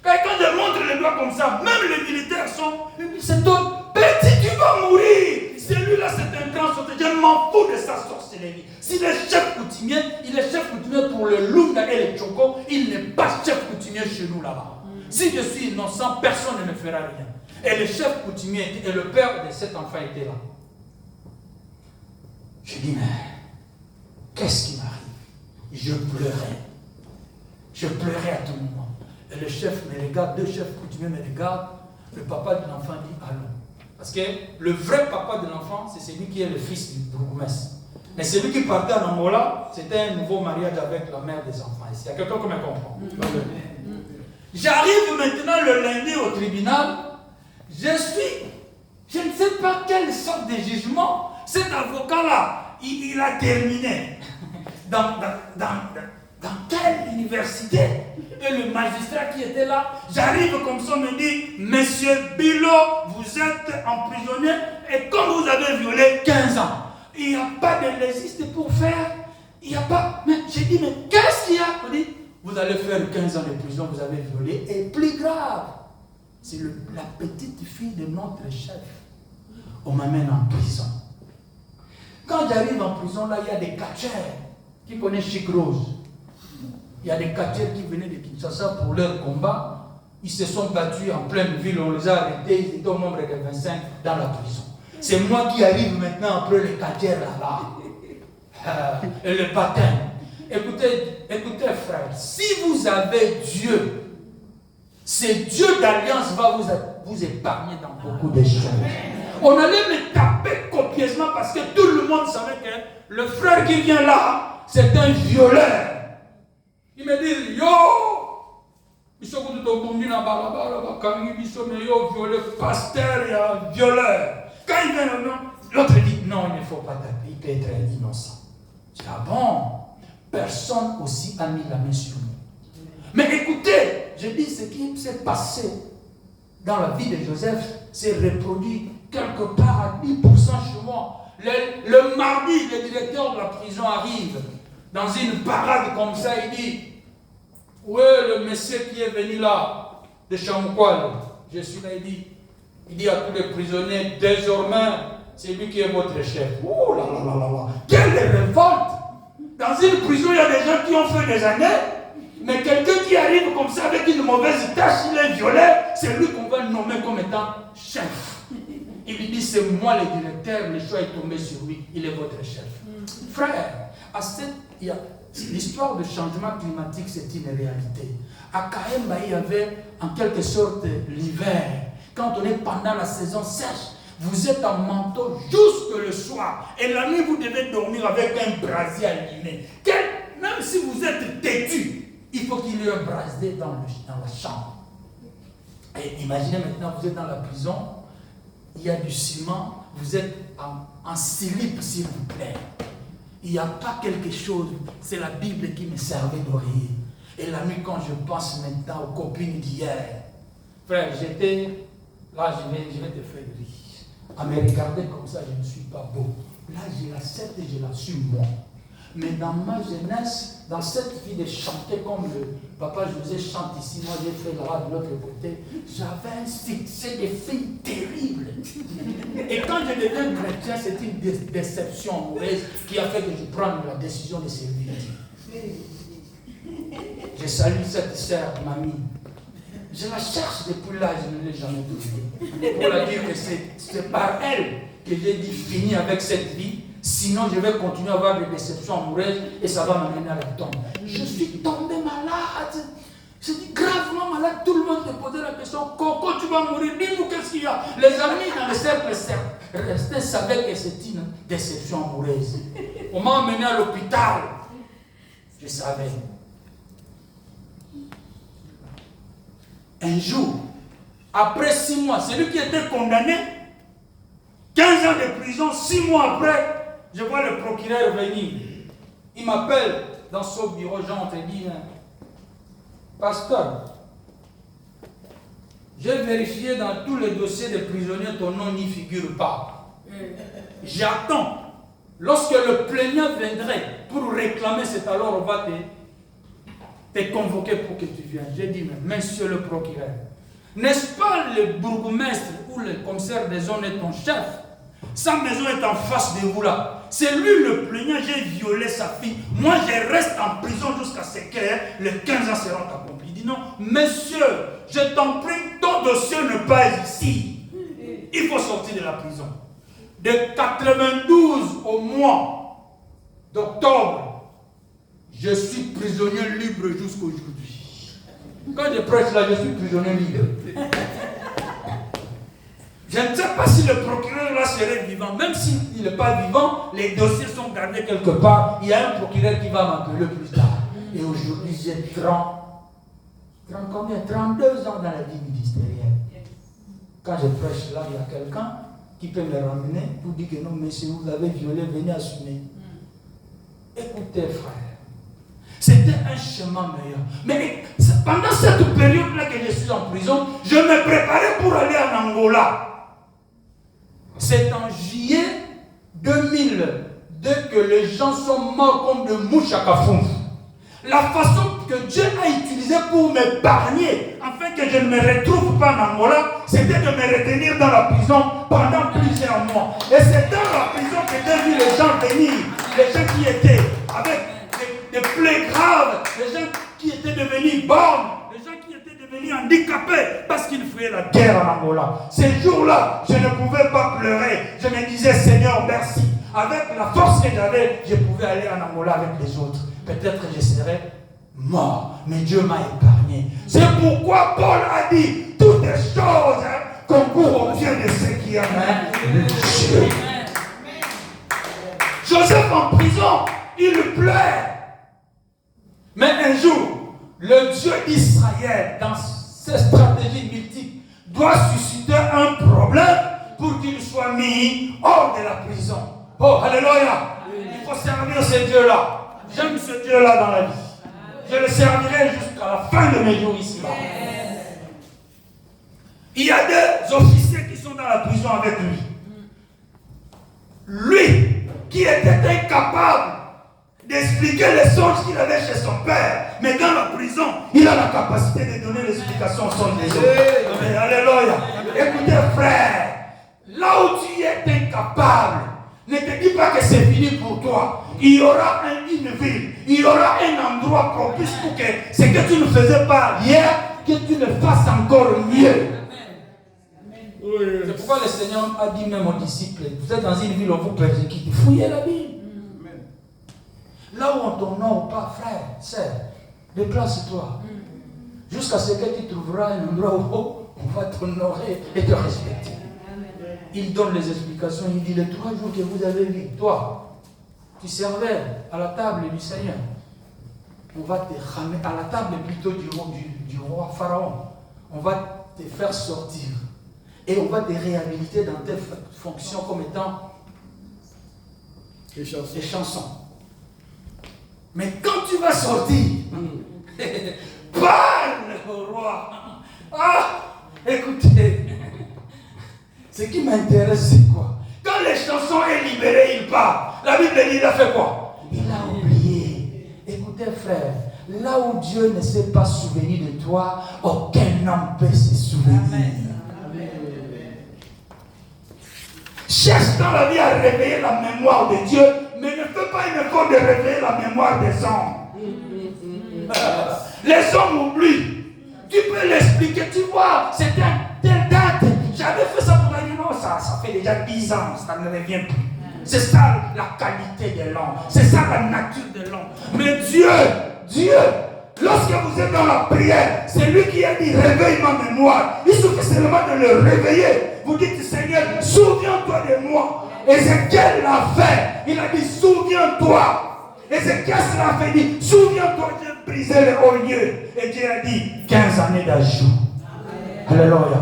C: Quand je montre le doigt comme ça, même les militaires sont, c'est ton petit, tu vas mourir. Celui-là, c'est un grand sorcier. Je m'en fous de sa sorcellerie. S'il est chef coutumier, il est chef coutumier pour le Lunda et le Choko. Il n'est pas chef coutumier chez nous là-bas. Si je suis innocent, personne ne me fera rien. Et le chef coutumier et le père de cet enfant étaient là. Je dis, mais qu'est-ce qui m'arrive? Je pleurais. Je pleurais à tout moment. Et le chef me regarde, deux chefs coutumiers me regardent. Le papa de l'enfant dit, allons. Parce que le vrai papa de l'enfant, c'est celui qui est le fils du bourgmestre. Mais celui qui partait en Angola, c'était un nouveau mariage avec la mère des enfants. Il y a quelqu'un qui me comprend. J'arrive maintenant le lundi au tribunal. Je ne sais pas quelle sorte de jugement. Cet avocat-là, il a terminé. Dans quelle université? Et le magistrat qui était là, j'arrive comme ça, me dit, Monsieur Bilo, vous êtes emprisonné et comme vous avez violé 15 ans, il n'y a pas de légiste pour faire, il n'y a pas. Mais j'ai dit, mais qu'est-ce qu'il y a? On dit, vous allez faire 15 ans de prison, vous avez violé, et plus grave, c'est la petite fille de notre chef. On m'amène en prison. Quand j'arrive en prison, là, il y a des catcheurs qui connaissent Chic Rose. Il y a des catcheurs qui venaient de Kinshasa pour leur combat. Ils se sont battus en pleine ville, on les a arrêtés, ils étaient au nombre de 25 dans la prison. C'est moi qui arrive maintenant après les catcheurs là-bas. Et le patin. Écoutez frère, si vous avez Dieu, c'est Dieu d'alliance va vous épargner dans beaucoup de choses. On allait me taper copieusement parce que tout le monde savait que le frère qui vient là, c'est un violeur. Ils me disent, yo, ils sont tous au bout d'un balabala, quand ils disent, mais yo, pasteur, il y a un violeur. Quand il vient l'autre dit, non, il ne faut pas taper, il peut être innocent. Je dis, ah bon, personne aussi a mis la main sur nous. Mais écoutez, je dis, ce qui s'est passé dans la vie de Joseph s'est reproduit quelque part à 10% chez moi. Le mardi, le directeur de la prison arrive dans une parade comme ça, il dit, où est le monsieur qui est venu là, de Chamoukwal? Je suis là, il dit à tous les prisonniers, désormais, c'est lui qui est votre chef. Oh là là là là là, quelle révolte! Dans une prison, il y a des gens qui ont fait des années, mais quelqu'un qui arrive comme ça avec une mauvaise tâche, il est violé, c'est lui qu'on va nommer comme étant chef. Il lui dit, c'est moi le directeur, le choix est tombé sur lui, il est votre chef. Frère, l'histoire du changement climatique, c'est une réalité. À Kaemba, il y avait en quelque sorte l'hiver. Quand on est pendant la saison sèche, vous êtes en manteau jusque le soir. Et la nuit, vous devez dormir avec un brasier allumé. Même si vous êtes têtu, il faut qu'il y ait un brasier dans la chambre. Et imaginez maintenant, vous êtes dans la prison, il y a du ciment, vous êtes en slip, s'il vous plaît. Il n'y a pas quelque chose, c'est la Bible qui me servait d'oreiller. Et la nuit, quand je pense maintenant aux copines d'hier, frère, j'étais, là je vais te faire rire. À me regarder comme ça, je ne suis pas beau. Là, je l'accepte et je l'assume moi.
A: Mais dans ma jeunesse, dans cette vie de chanter comme le papa José chante ici, moi j'ai fait là de l'autre côté, j'avais un succès de filles terrible. Et quand je deviens chrétien, c'est une déception amoureuse qui a fait que je prenne la décision de servir Dieu. Je salue cette sœur, mamie. Je la cherche depuis là, je ne l'ai jamais trouvée. Pour la dire que c'est par elle que j'ai dit fini avec cette vie. Sinon, je vais continuer à avoir des déceptions amoureuses et ça va m'amener à la tombe. Je suis tombé malade. Je dis gravement malade. Tout le monde me posait la question, Coco, tu vas mourir. Dis-nous qu'est-ce qu'il y a. Les amis dans le cercle restés savaient que c'était une déception amoureuse. On m'a emmené à l'hôpital. Je savais. Un jour, après 6 mois, celui qui était condamné, 15 ans de prison, 6 mois après, je vois le procureur venir. Il m'appelle dans son bureau, Jean, il dit, pasteur, j'ai vérifié dans tous les dossiers des prisonniers, ton nom n'y figure pas. J'attends. Lorsque le plaignant viendrait pour réclamer, c'est alors on va te convoquer pour que tu viennes. J'ai dit, monsieur le procureur, n'est-ce pas le bourgmestre ou le commissaire des zones est ton chef? Sa maison est en face de vous là. C'est lui le plaignant, j'ai violé sa fille. Moi, je reste en prison jusqu'à ce que les 15 ans seront accomplis. Il dit non, monsieur, je t'en prie, ton dossier n'est pas ici. Il faut sortir de la prison. De 92 au mois d'octobre, je suis prisonnier libre jusqu'aujourd'hui. Quand je prêche là, je suis prisonnier libre. Je ne sais pas si le procureur là serait vivant. Même s'il n'est pas vivant, les dossiers sont gardés quelque part. Il y a un procureur qui va m'appeler plus tard. Et aujourd'hui, j'ai 32 ans dans la vie ministérielle. Quand je prêche là, il y a quelqu'un qui peut me ramener pour dire que non, mais si vous avez violé, venez assumer. Écoutez, frère, c'était un chemin meilleur. Mais pendant cette période-là que je suis en prison, je me préparais pour aller en Angola. C'est en juillet 2002 que les gens sont morts comme de mouches à Kafouf. La façon que Dieu a utilisée pour m'épargner, afin que je ne me retrouve pas en Angola, c'était de me retenir dans la prison pendant plusieurs mois. Et c'est dans la prison que j'ai vu les gens venir, les gens qui étaient avec des plaies graves, les gens qui étaient devenus bornes, les gens qui étaient devenus handicapés parce qu'ils fuyaient la guerre en Angola. Ces jours-là, je ne pouvais pas pleurer. Je me disais, Seigneur, merci. Avec la force que j'avais, je pouvais aller en Angola avec les autres. Peut-être que je serais mort, mais Dieu m'a épargné. C'est pourquoi Paul a dit, toutes les choses concourent au bien de ceux qui aiment Dieu. Joseph en prison, il pleure. Mais un jour, le Dieu d'Israël, dans ses stratégies multiples, doit susciter un problème pour qu'il soit mis hors de la prison. Oh, alléluia! Il faut servir ce Dieu-là. J'aime ce Dieu-là dans la vie. Je le servirai jusqu'à la fin de mes jours ici-bas. Il y a des officiers qui sont dans la prison avec lui. Lui, qui était incapable d'expliquer les songes qu'il avait chez son père, mais dans la prison, il a la capacité de donner l'explication aux songes des autres. Alléluia. Écoutez, frère, là où tu es incapable, ne te dis pas que c'est fini pour toi. Il y aura une ville, il y aura un endroit propice pour que ce que tu ne faisais pas hier, que tu le fasses encore mieux. C'est pourquoi le Seigneur a dit même aux disciples, vous êtes dans une ville où on vous persécute, fouillez la ville. Là où on t'honore pas, frère, sœur, déplace-toi. Jusqu'à ce que tu trouveras un endroit où on va t'honorer et te respecter. Il donne les explications, il dit, les 3 jours que vous avez vu, toi, tu servais à la table du Seigneur. On va te ramener à la table plutôt du roi Pharaon. On va te faire sortir. Et on va te réhabiliter dans tes fonctions comme étant des chansons. Mais quand tu vas sortir, parle au roi. Ah, écoutez, ce qui m'intéresse, c'est quoi? Quand les chansons est libéré, il part. La Bible dit, il a fait quoi? Il a
C: frère, là où Dieu ne s'est pas souvenu de toi, aucun homme peut se souvenir. Cherche dans la vie à réveiller la mémoire de Dieu, mais ne fais pas une effort de réveiller la mémoire des hommes. Les hommes oublient. Tu peux l'expliquer, tu vois, c'était telle date. J'avais fait ça pour la vie, non, ça fait déjà 10 ans, ça ne revient plus. C'est ça la qualité de l'homme, c'est ça la nature de l'homme. Mais Dieu, lorsque vous êtes dans la prière, c'est lui qui a dit réveille ma mémoire. Il suffit seulement de le réveiller. Vous dites Seigneur, souviens-toi de moi. Ézéchiel l'a fait, il a dit souviens-toi. Ézéchiel l'a fait, il dit souviens-toi, j'ai brisé le haut lieu. Et Dieu a dit 15 années d'ajout. Alléluia.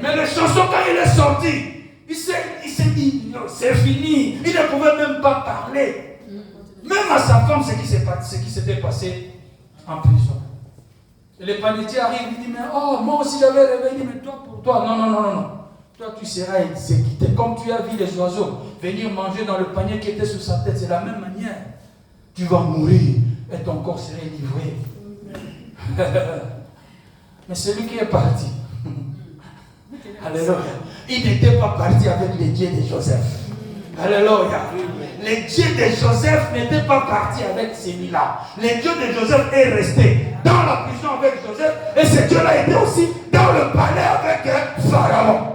C: Mais le chanson, quand il est sorti, il s'est dit, non, c'est fini. Il ne pouvait même pas parler. Même à sa femme, ce qui s'était passé en prison. Et le panetier arrive, il dit, mais oh, moi aussi j'avais réveillé, mais toi pour toi, non. Toi tu seras exécuté. Comme tu as vu les oiseaux venir manger dans le panier qui était sous sa tête, c'est la même manière. Tu vas mourir et ton corps sera livré. Mais celui qui est parti, alléluia, il n'était pas parti avec les dieux de Joseph. Alléluia. Les dieux de Joseph n'étaient pas partis avec celui-là. Les dieux de Joseph est resté dans la prison avec Joseph, et ce Dieu-là était aussi dans le palais avec Pharaon.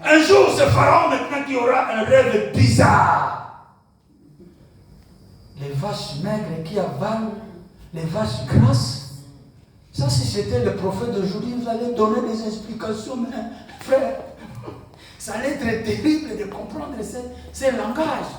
C: Un jour, ce Pharaon maintenant qui aura un rêve bizarre. Les vaches maigres qui avalent les vaches grasses. Ça, si c'était le prophète d'aujourd'hui, vous allez donner des explications, mais frère, ça allait être terrible de comprendre ces langages.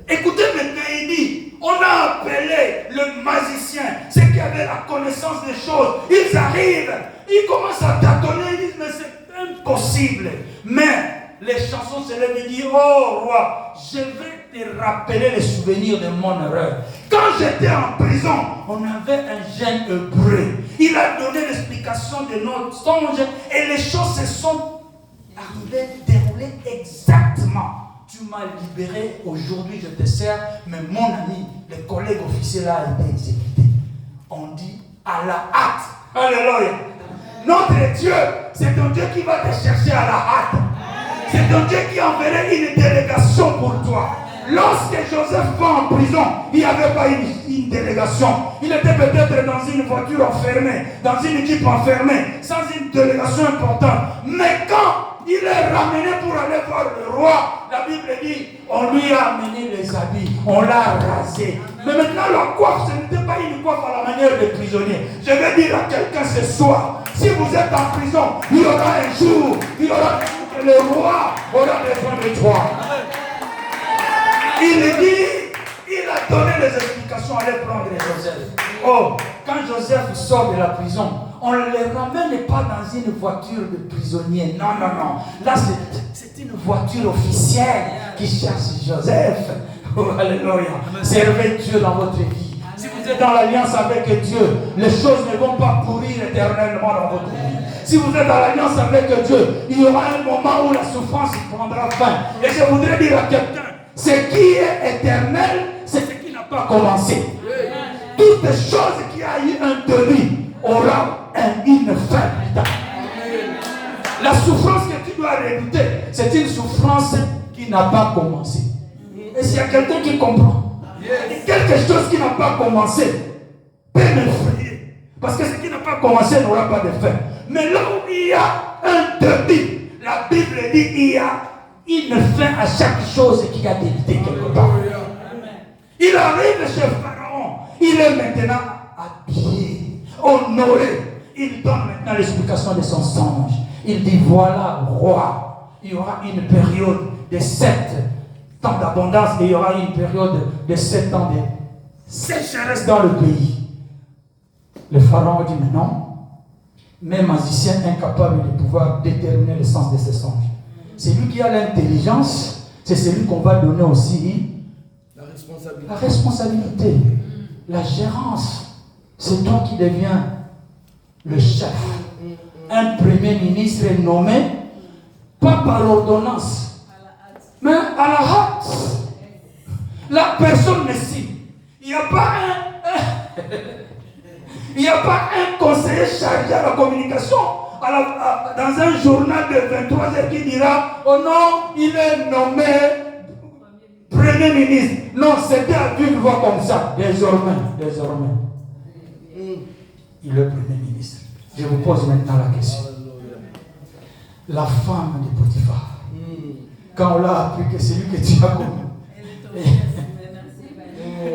C: Écoutez maintenant, il dit, on a appelé le magicien, ceux qui avaient la connaissance des choses. Ils arrivent, ils commencent à tâtonner, ils disent, mais c'est impossible. Mais les chansons se lèvent et disent, oh roi, je vais te rappeler les souvenirs de mon erreur. Quand j'étais en prison, on avait un jeune hébreu. Il a donné l'explication de notre songe et les choses se sont déroulées exactement. Tu m'as libéré, aujourd'hui je te sers, mais mon ami, le collègue officiel a été exécuté. On dit à la hâte. Alléluia. Notre Dieu, c'est un Dieu qui va te chercher à la hâte. C'est un Dieu qui enverrait une délégation pour toi. Lorsque Joseph va en prison, il n'y avait pas une délégation. Il était peut-être dans une voiture enfermée, dans une équipe enfermée, sans une délégation importante. Mais quand il est ramené pour aller voir le roi, la Bible dit, on lui a amené les habits, on l'a rasé. Mais maintenant la coiffe, ce n'était pas une coiffe à la manière des prisonniers. Je vais dire à quelqu'un ce soir, si vous êtes en prison, il y aura un jour, que le roi aura besoin de toi. Il dit, il a donné les explications, allez prendre Joseph. Oh, quand Joseph sort de la prison, on ne le ramène pas dans une voiture de prisonnier. Non. Là, c'est une voiture officielle qui cherche Joseph. Oh, alléluia. Servez Dieu dans votre vie. Si vous êtes dans l'alliance avec Dieu, les choses ne vont pas pourrir éternellement dans votre vie. Si vous êtes dans l'alliance avec Dieu, il y aura un moment où la souffrance prendra fin. Et je voudrais dire à quelqu'un, ce qui est éternel, c'est ce qui n'a pas commencé. Toute chose qui a eu un début aura une fin plus tard. La souffrance que tu dois redouter, c'est une souffrance qui n'a pas commencé. Et s'il y a quelqu'un qui comprend, quelque chose qui n'a pas commencé peut m'effrayer. Parce que ce qui n'a pas commencé n'aura pas de fin. Mais là où il y a un début, la Bible dit il y a une fin à chaque chose qui a débuté quelque part. Il arrive chez Pharaon. Il est maintenant habillé, honoré. Il donne maintenant l'explication de son songe. Il dit, voilà, roi, il y aura une période de 7 ans d'abondance et il y aura une période de 7 ans de sécheresse dans le pays. Le pharaon dit, mais non. Même magicien incapable de pouvoir déterminer le sens de ses songes. C'est lui qui a l'intelligence, c'est celui qu'on va donner aussi la responsabilité, la gérance. C'est toi qui deviens le chef. Un premier ministre est nommé, pas par ordonnance, mais à la hâte. La personne ne signe. Il n'y a pas il n'y a pas un conseiller chargé à la communication dans un journal de 23 heures qui dira oh non, il est nommé Premier ministre. Non, c'était à vivre voir comme ça. Désormais. Il est Premier ministre. Je vous pose maintenant la question. La femme de Potiphar, quand on l'a appris que c'est lui que tu as connu,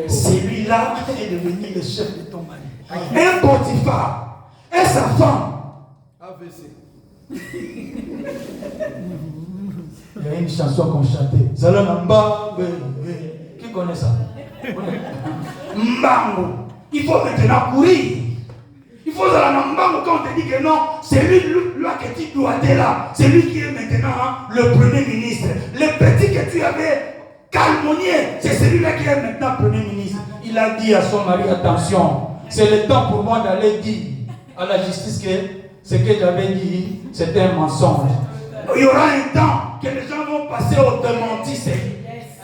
C: celui-là est devenu le chef de ton mari. Un Potiphar et sa femme. AVC. Il y a une chanson qu'on chantait. Zalanamba. Qui connaît ça? Mbango. Il faut maintenant courir. Il faut Zalanamba quand on te dit que non, c'est lui là que tu dois être là. C'est lui qui est maintenant le Premier ministre. Le petit que tu avais calmonié, c'est celui-là qui est maintenant Premier ministre. Il a dit à son mari, attention, c'est le temps pour moi d'aller dire à la justice que ce que j'avais dit, c'était un mensonge. Il y aura un temps que les gens vont passer au démenti.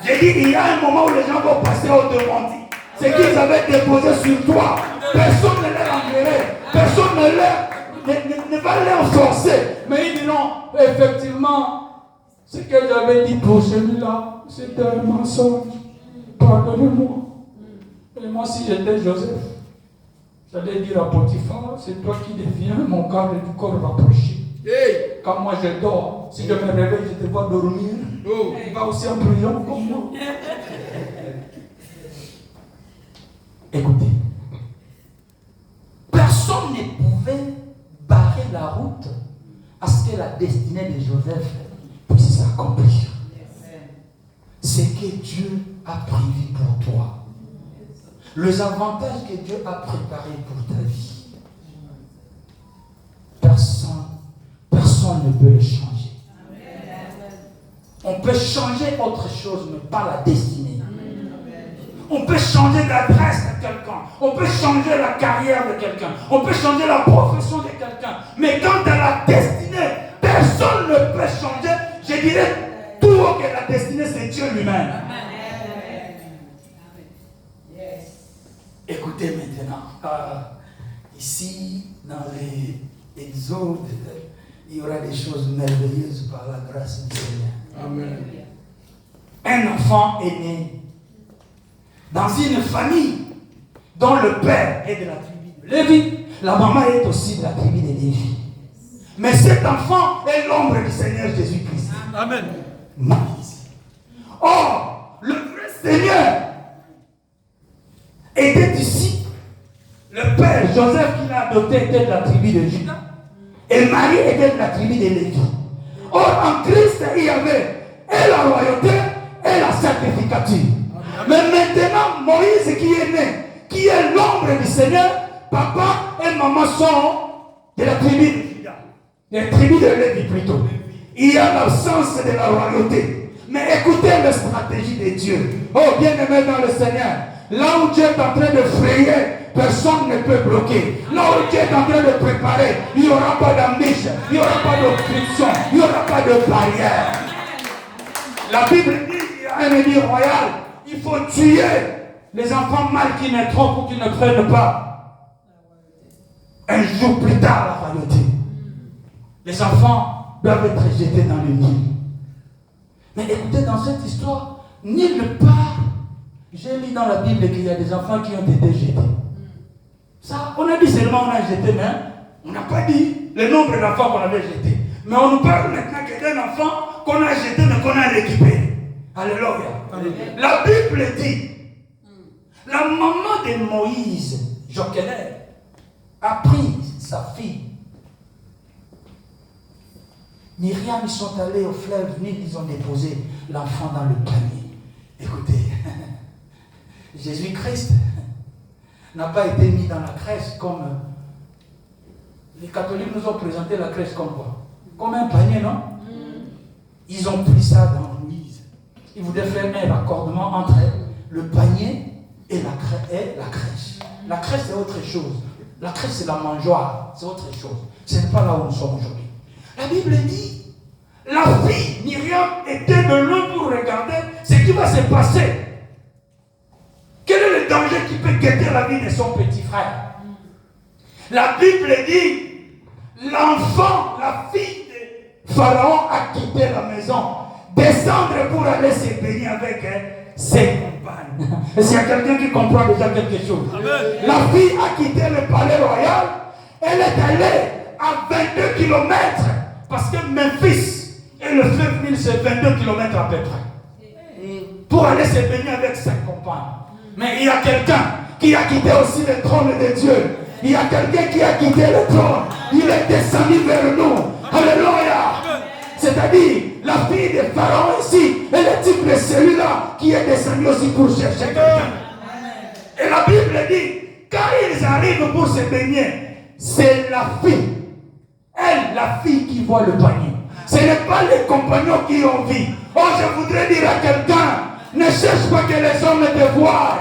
C: J'ai dit, il y a un moment où les gens vont passer au démenti. Ce qu'ils avaient déposé sur toi, personne ne les enverrait. Personne ne va les forcer. Mais ils diront, effectivement, ce que j'avais dit pour celui-là, c'était un mensonge. Pardonnez-moi. Et moi, si j'étais Joseph, j'allais dire à Potiphar, c'est toi qui deviens mon cadre du corps rapproché. Hey. Quand moi je dors, si je me réveille, je te vois dormir. Oh. Il va aussi en prison comme moi. Écoutez, personne ne pouvait barrer la route à ce que la destinée de Joseph puisse s'accomplir. C'est que Dieu a prévu pour toi. Les avantages que Dieu a préparés pour ta vie. Personne ne peut les changer. On peut changer autre chose, mais pas la destinée. On peut changer l'adresse de quelqu'un. On peut changer la carrière de quelqu'un. On peut changer la profession de quelqu'un. Mais quand dans la destinée, personne ne peut changer. Je dirais tout haut que la destinée, c'est Dieu lui-même. Écoutez maintenant. Ici, dans les Exodes, il y aura des choses merveilleuses par la grâce du Seigneur. Amen. Un enfant est né dans une famille dont le père est de la tribu de Lévi. La maman est aussi de la tribu de Lévi. Mais cet enfant est l'ombre du Seigneur Jésus-Christ. Amen. Or, le vrai Seigneur était ici. Le père Joseph qui l'a adopté était de la tribu de Juda. Et Marie était de la tribu de Lévi. Or, en Christ, il y avait et la royauté et la sacrificature. Mais maintenant, Moïse qui est né, qui est l'ombre du Seigneur, papa et maman sont de la tribu de Juda. La tribu de Lévi plutôt. Il y a l'absence de la royauté. Mais écoutez la stratégie de Dieu. Oh, bien-aimé dans le Seigneur. Là où Dieu est en train de frayer, personne ne peut bloquer. Là où Dieu est en train de préparer, il n'y aura pas d'ambition, il n'y aura pas d'obstruction, il n'y aura pas de barrière. La Bible dit qu'il y a un ennemi royal. Il faut tuer les enfants mâles qui naîtront pour qu'ils ne prennent pas. Un jour plus tard, la royauté. Les enfants doivent être jetés dans le Nil. Mais écoutez, dans cette histoire, nulle part, j'ai lu dans la Bible qu'il y a des enfants qui ont été jetés. Ça, on a dit seulement on a jeté, mais on n'a pas dit le nombre d'enfants qu'on avait jetés. Mais on nous parle maintenant que d'un enfant qu'on a jeté, mais qu'on a récupéré. Alléluia. La Bible dit, la maman de Moïse, Joquelet, a pris sa fille. Myriam, ils sont allés au fleuve Nil, ils ont déposé l'enfant dans le panier. Écoutez, Jésus-Christ n'a pas été mis dans la crèche comme les catholiques nous ont présenté la crèche comme quoi? Comme un panier, non? Ils ont pris ça dans Moïse. Ils voulaient faire un raccordement entre le panier et la crèche. La crèche, c'est autre chose. La crèche, c'est la mangeoire. C'est autre chose. Ce n'est pas là où nous sommes aujourd'hui. La Bible dit, la fille, Myriam, était de loin pour regarder ce qui va se passer. Quel est le danger guetter la vie de son petit frère. La Bible dit, l'enfant, la fille de Pharaon a quitté la maison, descendre pour aller se baigner avec ses compagnes. Est-ce qu'il y a quelqu'un qui comprend déjà quelque chose? Amen. La fille a quitté le palais royal, elle est allée à 22 km, parce que Memphis et le fleuve Nil, c'est 22 km à peu près, pour aller se baigner avec ses compagnes. Mais il y a quelqu'un qui a quitté aussi le trône de Dieu. Il y a quelqu'un qui a quitté le trône. Il est descendu vers nous. Alléluia. C'est-à-dire, la fille de Pharaon ici, elle est type de celui-là qui est descendu aussi pour chercher quelqu'un. Et la Bible dit, quand ils arrivent pour se baigner, c'est la fille, elle, la fille qui voit le panier. Ce n'est pas les compagnons qui ont vu. Oh, je voudrais dire à quelqu'un, ne cherche pas que les hommes te voient.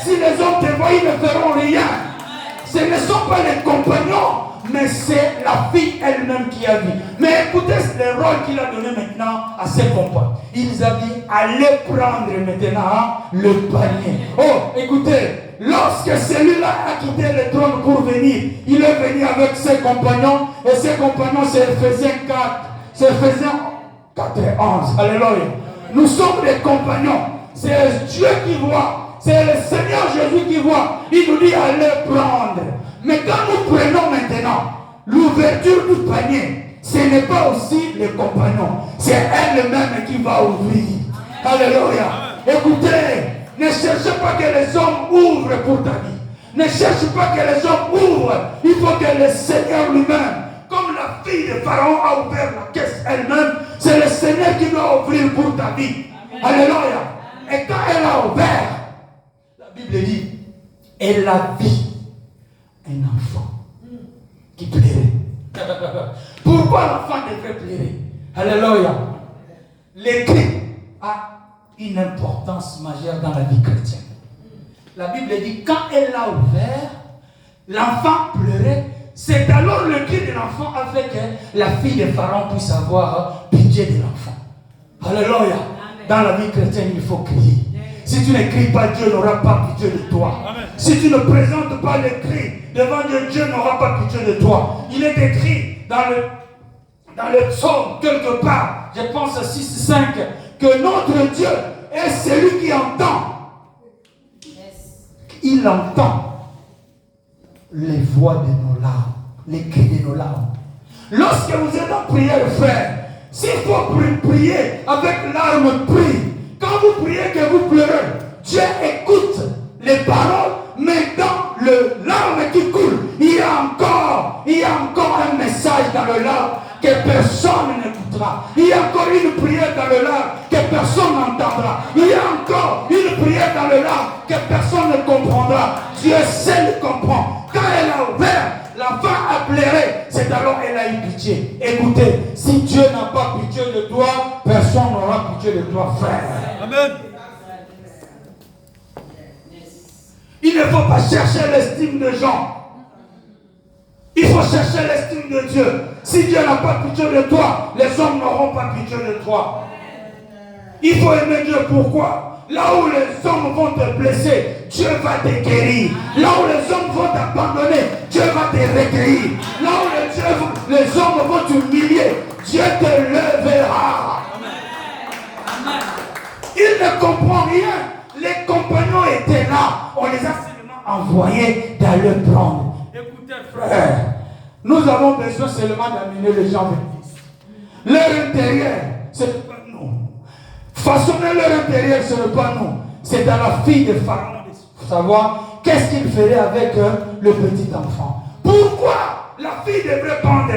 C: Si les hommes te voient, ils ne feront rien. Ce ne sont pas les compagnons, mais c'est la fille elle-même qui a vu. Mais écoutez le rôle qu'il a donné maintenant à ses compagnons. Ils ont dit, allez prendre maintenant le panier. Oh, écoutez, lorsque celui-là a quitté le trône pour venir, il est venu avec ses compagnons, et ses compagnons se faisaient 4 et 11. Alléluia. Nous sommes les compagnons. C'est Dieu qui voit. C'est le Seigneur Jésus qui voit. Il nous dit allez prendre. Mais quand nous prenons maintenant l'ouverture du panier, ce n'est pas aussi les compagnons. C'est elle-même qui va ouvrir. Alléluia. Écoutez, ne cherchez pas que les hommes ouvrent pour ta vie. Ne cherche pas que les hommes ouvrent. Il faut que le Seigneur lui-même, comme la fille de Pharaon a ouvert la caisse elle-même, c'est le Seigneur qui doit ouvrir pour ta vie. Alléluia. Et quand elle a ouvert, la Bible dit, elle a vu un enfant qui pleurait. Pourquoi l'enfant devrait pleurer? Alléluia. L'écrit a une importance majeure dans la vie chrétienne. La Bible dit, quand elle l'a ouvert, l'enfant pleurait. C'est alors le cri de l'enfant a fait que la fille de Pharaon puisse avoir pitié de l'enfant. Alléluia. Dans la vie chrétienne, il faut crier. Si tu ne cries pas, Dieu n'aura pas pitié de toi. Amen. Si tu ne présentes pas le cri devant Dieu, Dieu n'aura pas pitié de toi. Il est écrit dans le psaume, quelque part, je pense 6-5, que notre Dieu est celui qui entend. Il entend les voix de nos larmes, les cris de nos larmes. Lorsque vous êtes en prière, frère, s'il faut prier avec larmes, prie. Quand vous priez que vous pleurez, Dieu écoute les paroles, mais dans le larme qui coule, il y a encore un message dans le larme que personne n'écoutera. Il y a encore une prière dans le larme que personne n'entendra. Il y a encore une prière dans le larme que personne ne comprendra. Dieu seul comprend. Quand elle a ouvert, l'enfant a pleuré, c'est alors elle a eu pitié. Écoutez, si Dieu n'a pas pitié de toi, personne n'aura pitié de toi, frère. Amen. Il ne faut pas chercher l'estime des gens. Il faut chercher l'estime de Dieu. Si Dieu n'a pas pitié de toi, les hommes n'auront pas pitié de toi. Il faut aimer Dieu. Pourquoi? Là où les hommes vont te blesser, Dieu va te guérir. Là où les hommes vont t'abandonner, Dieu va te recueillir. Là où les hommes vont t'humilier, Dieu te lèvera. Amen. Il ne comprend rien. Les compagnons étaient là. On les a seulement envoyés d'aller prendre. Écoutez, frère, nous avons besoin seulement d'amener les gens vers Christ. Leur intérieur, ce n'est pas nous. Façonner leur intérieur, ce n'est pas nous. C'est à la fille de Pharaon de savoir qu'est-ce qu'il ferait avec le petit enfant. Pourquoi la fille devrait prendre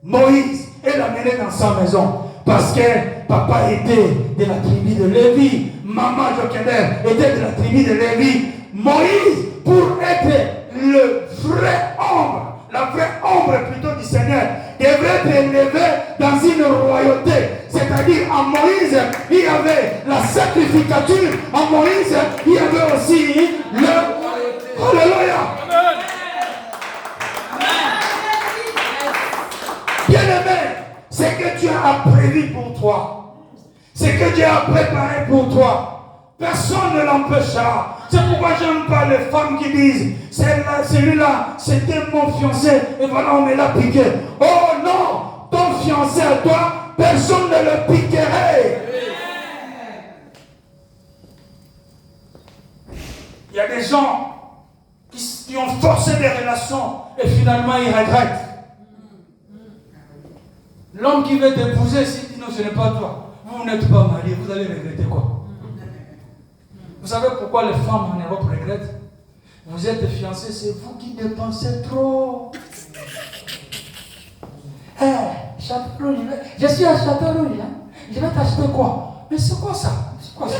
C: Moïse et l'amener dans sa maison? Parce que papa était de la tribu de Lévi, maman Jochebed était de la tribu de Lévi. Moïse, pour être le vrai ombre, la vraie ombre plutôt du Seigneur, devrait être élevé dans une royauté. C'est-à-dire en Moïse, il y avait la sacrificature. En Moïse, il y avait aussi le... Alléluia. Bien-aimé, ce que Dieu a prévu pour toi, ce que Dieu a préparé pour toi, personne ne l'empêchera. C'est pourquoi j'aime pas les femmes qui disent, celui-là, c'était mon fiancé, et voilà, on me l'a piqué. Oh non, ton fiancé à toi, personne ne le piquerait. Il y a des gens qui ont forcé des relations et finalement ils regrettent. L'homme qui veut t'épouser, s'il dit non, ce n'est pas toi, vous n'êtes pas marié, vous allez regretter quoi? Vous savez pourquoi les femmes en Europe regrettent? Vous êtes fiancés, c'est vous qui dépensez trop. Château Rouge, je suis à Château Rouge, hein? Je vais t'acheter quoi? Mais c'est quoi ça? C'est quoi ça?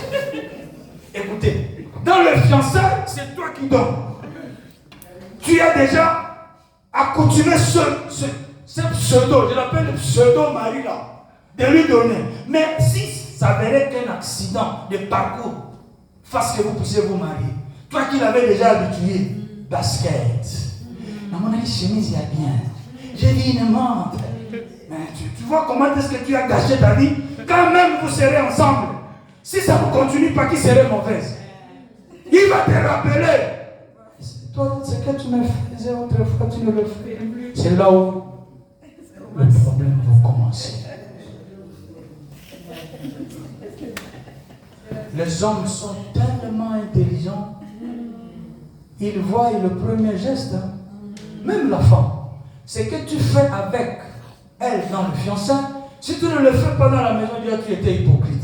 C: Écoutez, dans le fiançailles, c'est toi qui donnes. Tu as déjà accoutumé ce pseudo, je l'appelle le pseudo-mari là, de lui donner. Mais si ça s'avérait qu'un accident de parcours fasse que vous puissiez vous marier, toi qui l'avais déjà habitué, basket, dans mon chemise, il y a bien. J'ai dit une montre. Mais tu vois comment est-ce que tu as gâché ta vie? Quand même vous serez ensemble. Si ça ne continue pas, qui serait mauvaise? Il va te rappeler. Toi, ce que tu me faisais autrefois, tu ne le fais plus. C'est là où le problème va commencer. Les hommes sont tellement intelligents. Ils voient le premier geste. Hein. Même la femme. Ce que tu fais avec elle dans le fiançailles, si tu ne le fais pas dans la maison, tu étais hypocrite.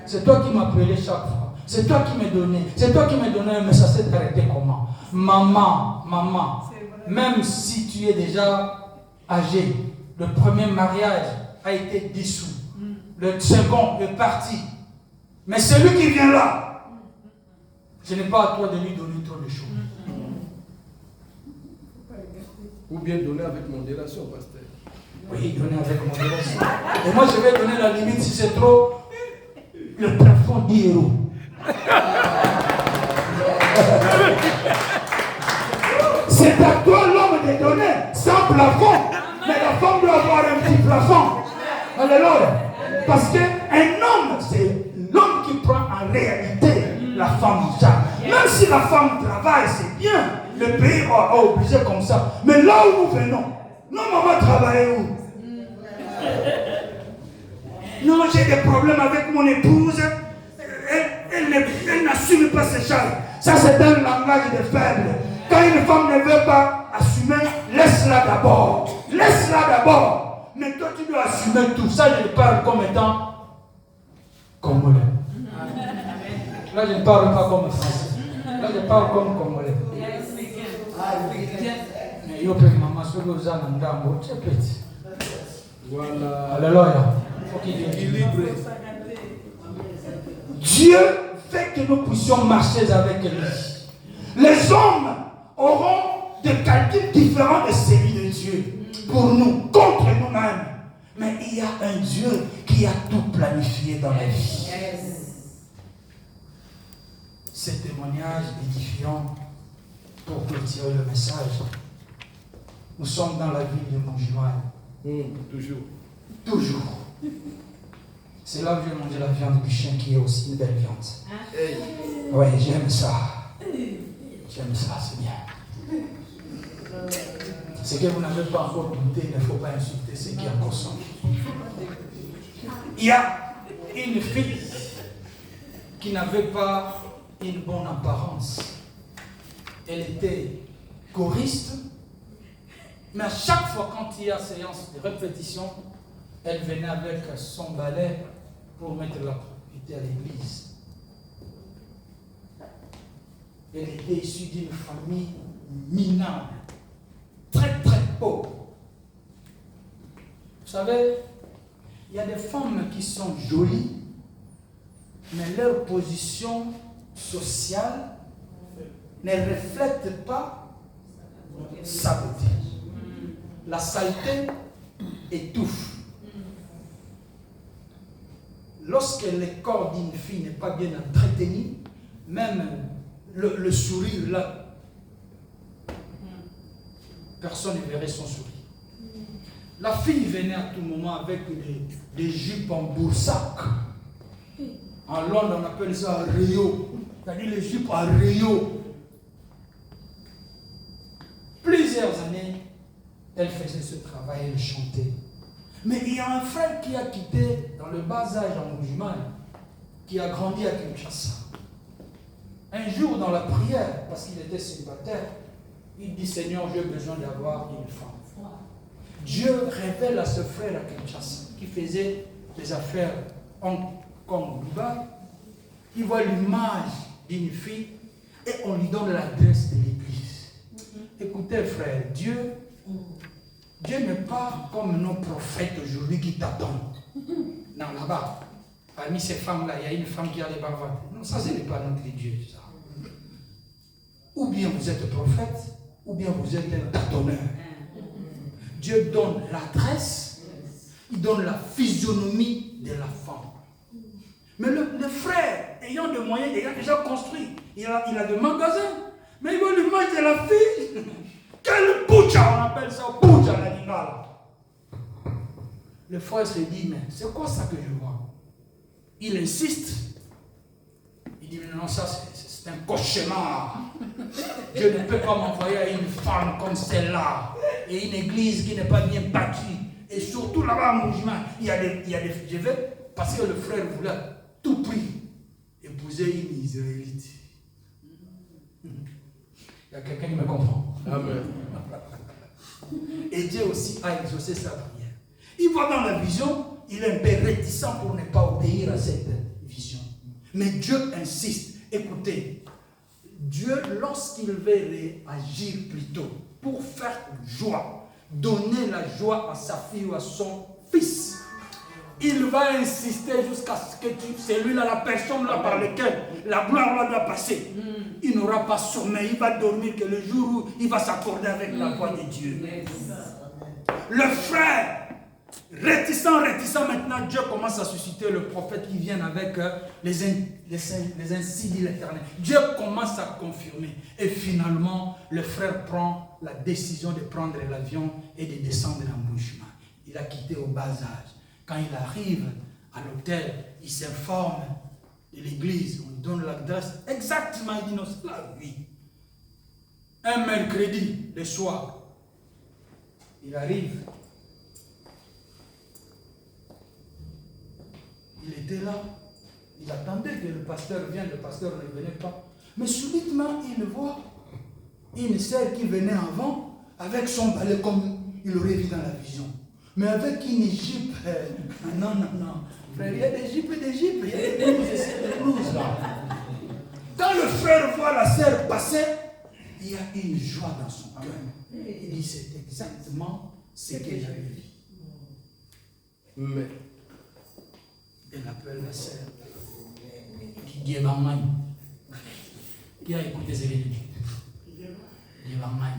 C: C'est toi qui m'appelais chaque fois. C'est toi qui me donnais. C'est toi qui me donnais, mais ça s'est arrêté comment? Maman, même si tu es déjà âgé, le premier mariage a été dissous. Le second est parti. Mais celui qui vient là, ce n'est pas à toi de lui donner trop de choses.
E: Ou bien donner avec modération, pasteur.
C: Oui, donner avec modération. Et moi, je vais donner la limite si c'est trop. Le plafond 10 €. C'est à toi l'homme de donner sans plafond. Mais la femme doit avoir un petit plafond. Alléluia. Parce qu'un homme, c'est l'homme qui prend en réalité la femme en charge. Même si la femme travaille, c'est bien. Le pays a obligé comme ça. Mais là où nous venons, nos mamans travaillent où? Non, j'ai des problèmes avec mon épouse. Elle n'assume pas ses charges. Ça, c'est un langage de faible. Quand une femme ne veut pas assumer, laisse-la d'abord. Laisse-la d'abord. Mais toi, tu dois assumer tout. Ça, je parle comme étant congolais. Là, je ne parle pas comme français. Là, je parle comme congolais. Mais yo peux maman sur le zanandambo, c'est petit.
E: Voilà.
C: Alléluia. Dieu fait que nous puissions marcher avec lui. Les hommes auront des calculs différents de celui de Dieu pour nous, contre nous-mêmes. Mais il y a un Dieu qui a tout planifié dans la vie. Ce témoignage édifiant pour clôturer le message. Nous sommes dans la ville de Montjuïc.
E: Toujours.
C: Toujours. C'est là où j'ai mangé la viande du chien qui est aussi une belle viande. Oui, j'aime ça. J'aime ça, c'est bien. Ce que vous n'avez pas encore goûté, il ne faut pas insulter ceux qui en consomment. Il y a une fille qui n'avait pas une bonne apparence. Elle était choriste, mais à chaque fois quand il y a séance de répétition, elle venait avec son balai pour mettre la propriété à l'église. Elle était issue d'une famille minable, très très pauvre. Vous savez, il y a des femmes qui sont jolies, mais leur position sociale ne reflète pas sa beauté. La saleté étouffe. Lorsque le corps d'une fille n'est pas bien entretenu, même le sourire là, personne ne verrait son sourire. La fille venait à tout moment avec des jupes en boursac. En Londres, on appelle ça un Rio.
A: c'est-à-dire les jupes à rayons. Plusieurs années, elle faisait ce travail, elle chantait. Mais il y a un frère qui a quitté dans le bas âge en Moujman, qui a grandi à Kinshasa. Un jour dans la prière, parce qu'il était célibataire, il dit Seigneur, j'ai besoin d'avoir une femme. Dieu révèle à ce frère à Kinshasa, qui faisait des affaires comme Dubaï, il voit l'image d'une fille et on lui donne l'adresse de l'église. Écoutez frère, Dieu n'est pas comme nos prophètes aujourd'hui qui t'attendent. Non, là-bas, parmi ces femmes-là, il y a une femme qui a des bavates. Non, ça, ce n'est pas notre Dieu, ça. Ou bien vous êtes prophète, ou bien vous êtes un tâtonneur. Dieu donne l'adresse, il donne la physionomie de la femme. Mais le frère, ayant des moyens, il a déjà construit, il a des magasins, mais il veut l'image de la fille. Quelle boucha, on appelle ça boucha l'animal. Le frère se dit, mais c'est quoi ça que je vois? Il insiste. Il dit, mais non, ça c'est un cauchemar. Je ne peux pas m'envoyer à une femme comme celle-là. Et une église qui n'est pas bien bâtie. Et surtout là-bas à Moujman, il y a des je vais, parce que le frère voulait tout prix épouser une Israélite. Il y a quelqu'un qui me comprend.
E: Amen.
A: Et Dieu aussi a exaucé sa prière. Il voit dans la vision, il est un peu réticent pour ne pas obéir à cette vision. Mais Dieu insiste. Écoutez, Dieu, lorsqu'il veut réagir plutôt pour faire joie, donner la joie à sa fille ou à son fils, il va insister jusqu'à ce que c'est lui-là, la personne là par laquelle la gloire là doit passer. Il n'aura pas sommeil, il va dormir que le jour où il va s'accorder avec la voix de Dieu. Le frère, réticent, maintenant Dieu commence à susciter le prophète qui vient avec les ainsi dit l'Éternel. Dieu commence à confirmer. Et finalement, le frère prend la décision de prendre l'avion et de descendre en Moujman. Il a quitté au bas âge. Quand il arrive à l'hôtel, il s'informe de l'église, on lui donne l'adresse. Exactement, il dit non, c'est là, oui. Un mercredi, le soir, il arrive. Il était là, il attendait que le pasteur vienne, le pasteur ne venait pas. Mais subitement, il voit une sœur qui venait avant, avec son balai comme il l'aurait vu dans la vision. Mais avec une jupe, non. Frère, il y a des jupes et des jupes, il y a des blouses là. Quand le frère voit la sœur passer, il y a une joie dans son cœur. Il dit, c'est exactement ce que j'avais vu.
E: Mais
A: elle appelle la sœur qui dit Dievamai. Qui a écouté ce que je dis? Dievamai.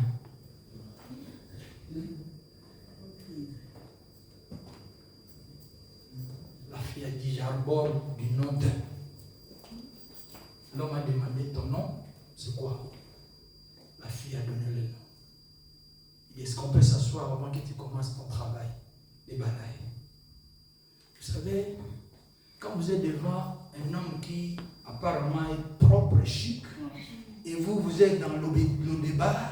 A: La fille a dit j'arbore du nom d'un. L'homme a demandé ton nom, c'est quoi? La fille a donné le nom. Il dit est-ce qu'on peut s'asseoir avant que tu commences ton travail? Les balailles. Vous savez, quand vous êtes devant un homme qui apparemment est propre et chic, et vous êtes dans le débat,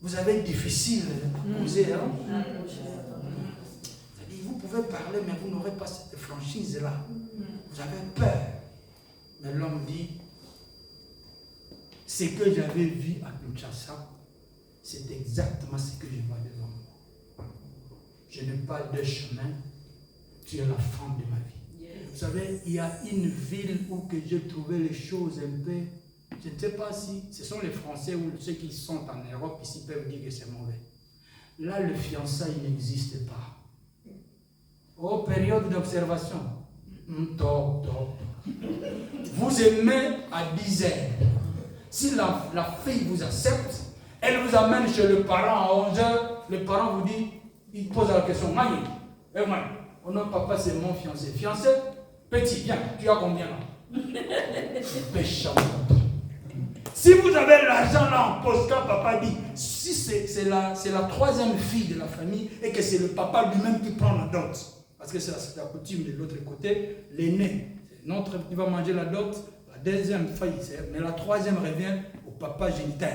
A: vous avez difficile à poser. Hein? C'est-à-dire, vous pouvez parler, mais vous n'aurez pas cette franchise-là. Vous avez peur. Mais l'homme dit, ce que j'avais vu à Kinshasa, c'est exactement ce que je vois devant moi. Je n'ai pas de chemin. Tu es la femme de ma vie. Vous savez, il y a une ville où que j'ai trouvé les choses un peu, je ne sais pas si ce sont les Français ou ceux qui sont en Europe ici peuvent dire que c'est mauvais. Là, le fiançailles n'existe pas. Oh, période d'observation. Top. Vous aimez à 10 heures. Si la fille vous accepte, elle vous amène chez le parent à 11 heures, le parent vous dit, il pose la question, Maï, oh non, papa, c'est mon fiancé. Fiancé, petit, viens, tu as combien là? Péchant. Si vous avez l'argent là en poste, quand papa dit, si c'est la troisième fille de la famille et que c'est le papa lui-même qui prend la dot, parce que c'est la coutume de l'autre côté, l'aîné, il va manger la dot, la deuxième fille, mais la troisième revient au papa géniteur.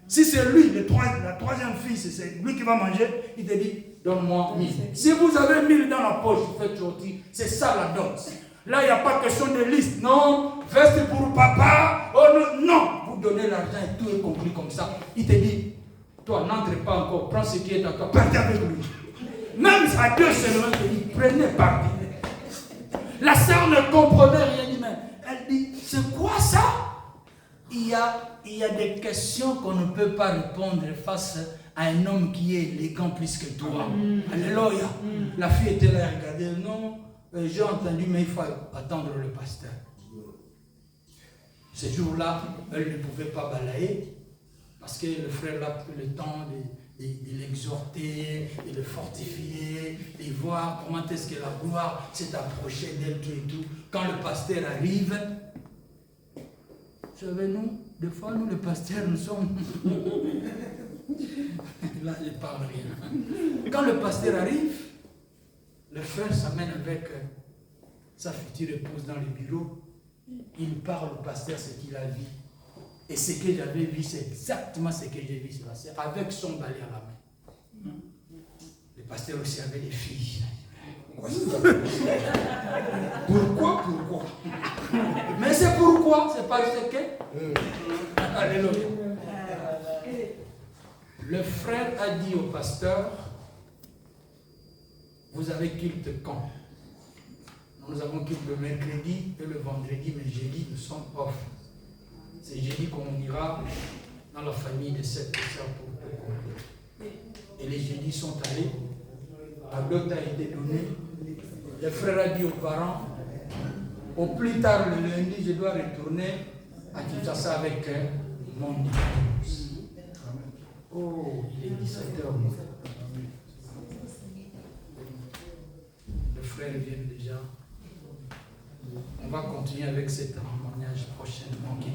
A: Si c'est lui, la troisième fille, c'est lui qui va manger, il te dit, donne-moi 1000. Si vous avez 1000 dans la poche, vous faites sortir, c'est ça la dot. Là, il n'y a pas question de liste. Non, veste pour papa. Oh non, non. Vous donnez l'argent et tout est compris comme ça. Il te dit, toi, n'entre pas encore, prends ce qui est à toi, partez avec lui. Même à deux seulement, il te dit, prenez, partez. La sœur ne comprenait rien du même. Elle dit, c'est quoi ça? Il y a des questions qu'on ne peut pas répondre face à un homme qui est élégant plus que toi. Alléluia. La fille était là à regarder. Non, j'ai entendu, mais il faut attendre le pasteur. Ce jour-là, elle ne pouvait pas balayer parce que le frère a pris le temps de l'exhorter, de le fortifier, de voir comment est-ce que la gloire s'est approchée d'elle, tout et tout. Quand le pasteur arrive, vous savez, nous, des fois, nous, les pasteurs, nous sommes... Là, je ne parle rien. Quand le pasteur arrive, le frère s'amène avec sa future épouse dans le bureau. Il parle au pasteur ce qu'il a vu. Et ce que j'avais vu, c'est exactement ce que j'ai vu sur la sœur, avec son balai à la main. Le pasteur aussi avait des filles. Pourquoi? Mais c'est pourquoi? C'est parce que... Alléluia. Le frère a dit au pasteur, vous avez culte quand? Nous avons culte le mercredi et le vendredi, mais jeudi, nous sommes off. C'est jeudi qu'on ira dans la famille de cette sœur pour compter. Et les jeudis sont allés, la dot a été donnée. Le frère a dit aux parents, au plus tard le lundi, je dois retourner à Kinshasa avec mon épouse. Oh, il est 17h. Le frère vient déjà. On va continuer avec cet témoignage prochainement qui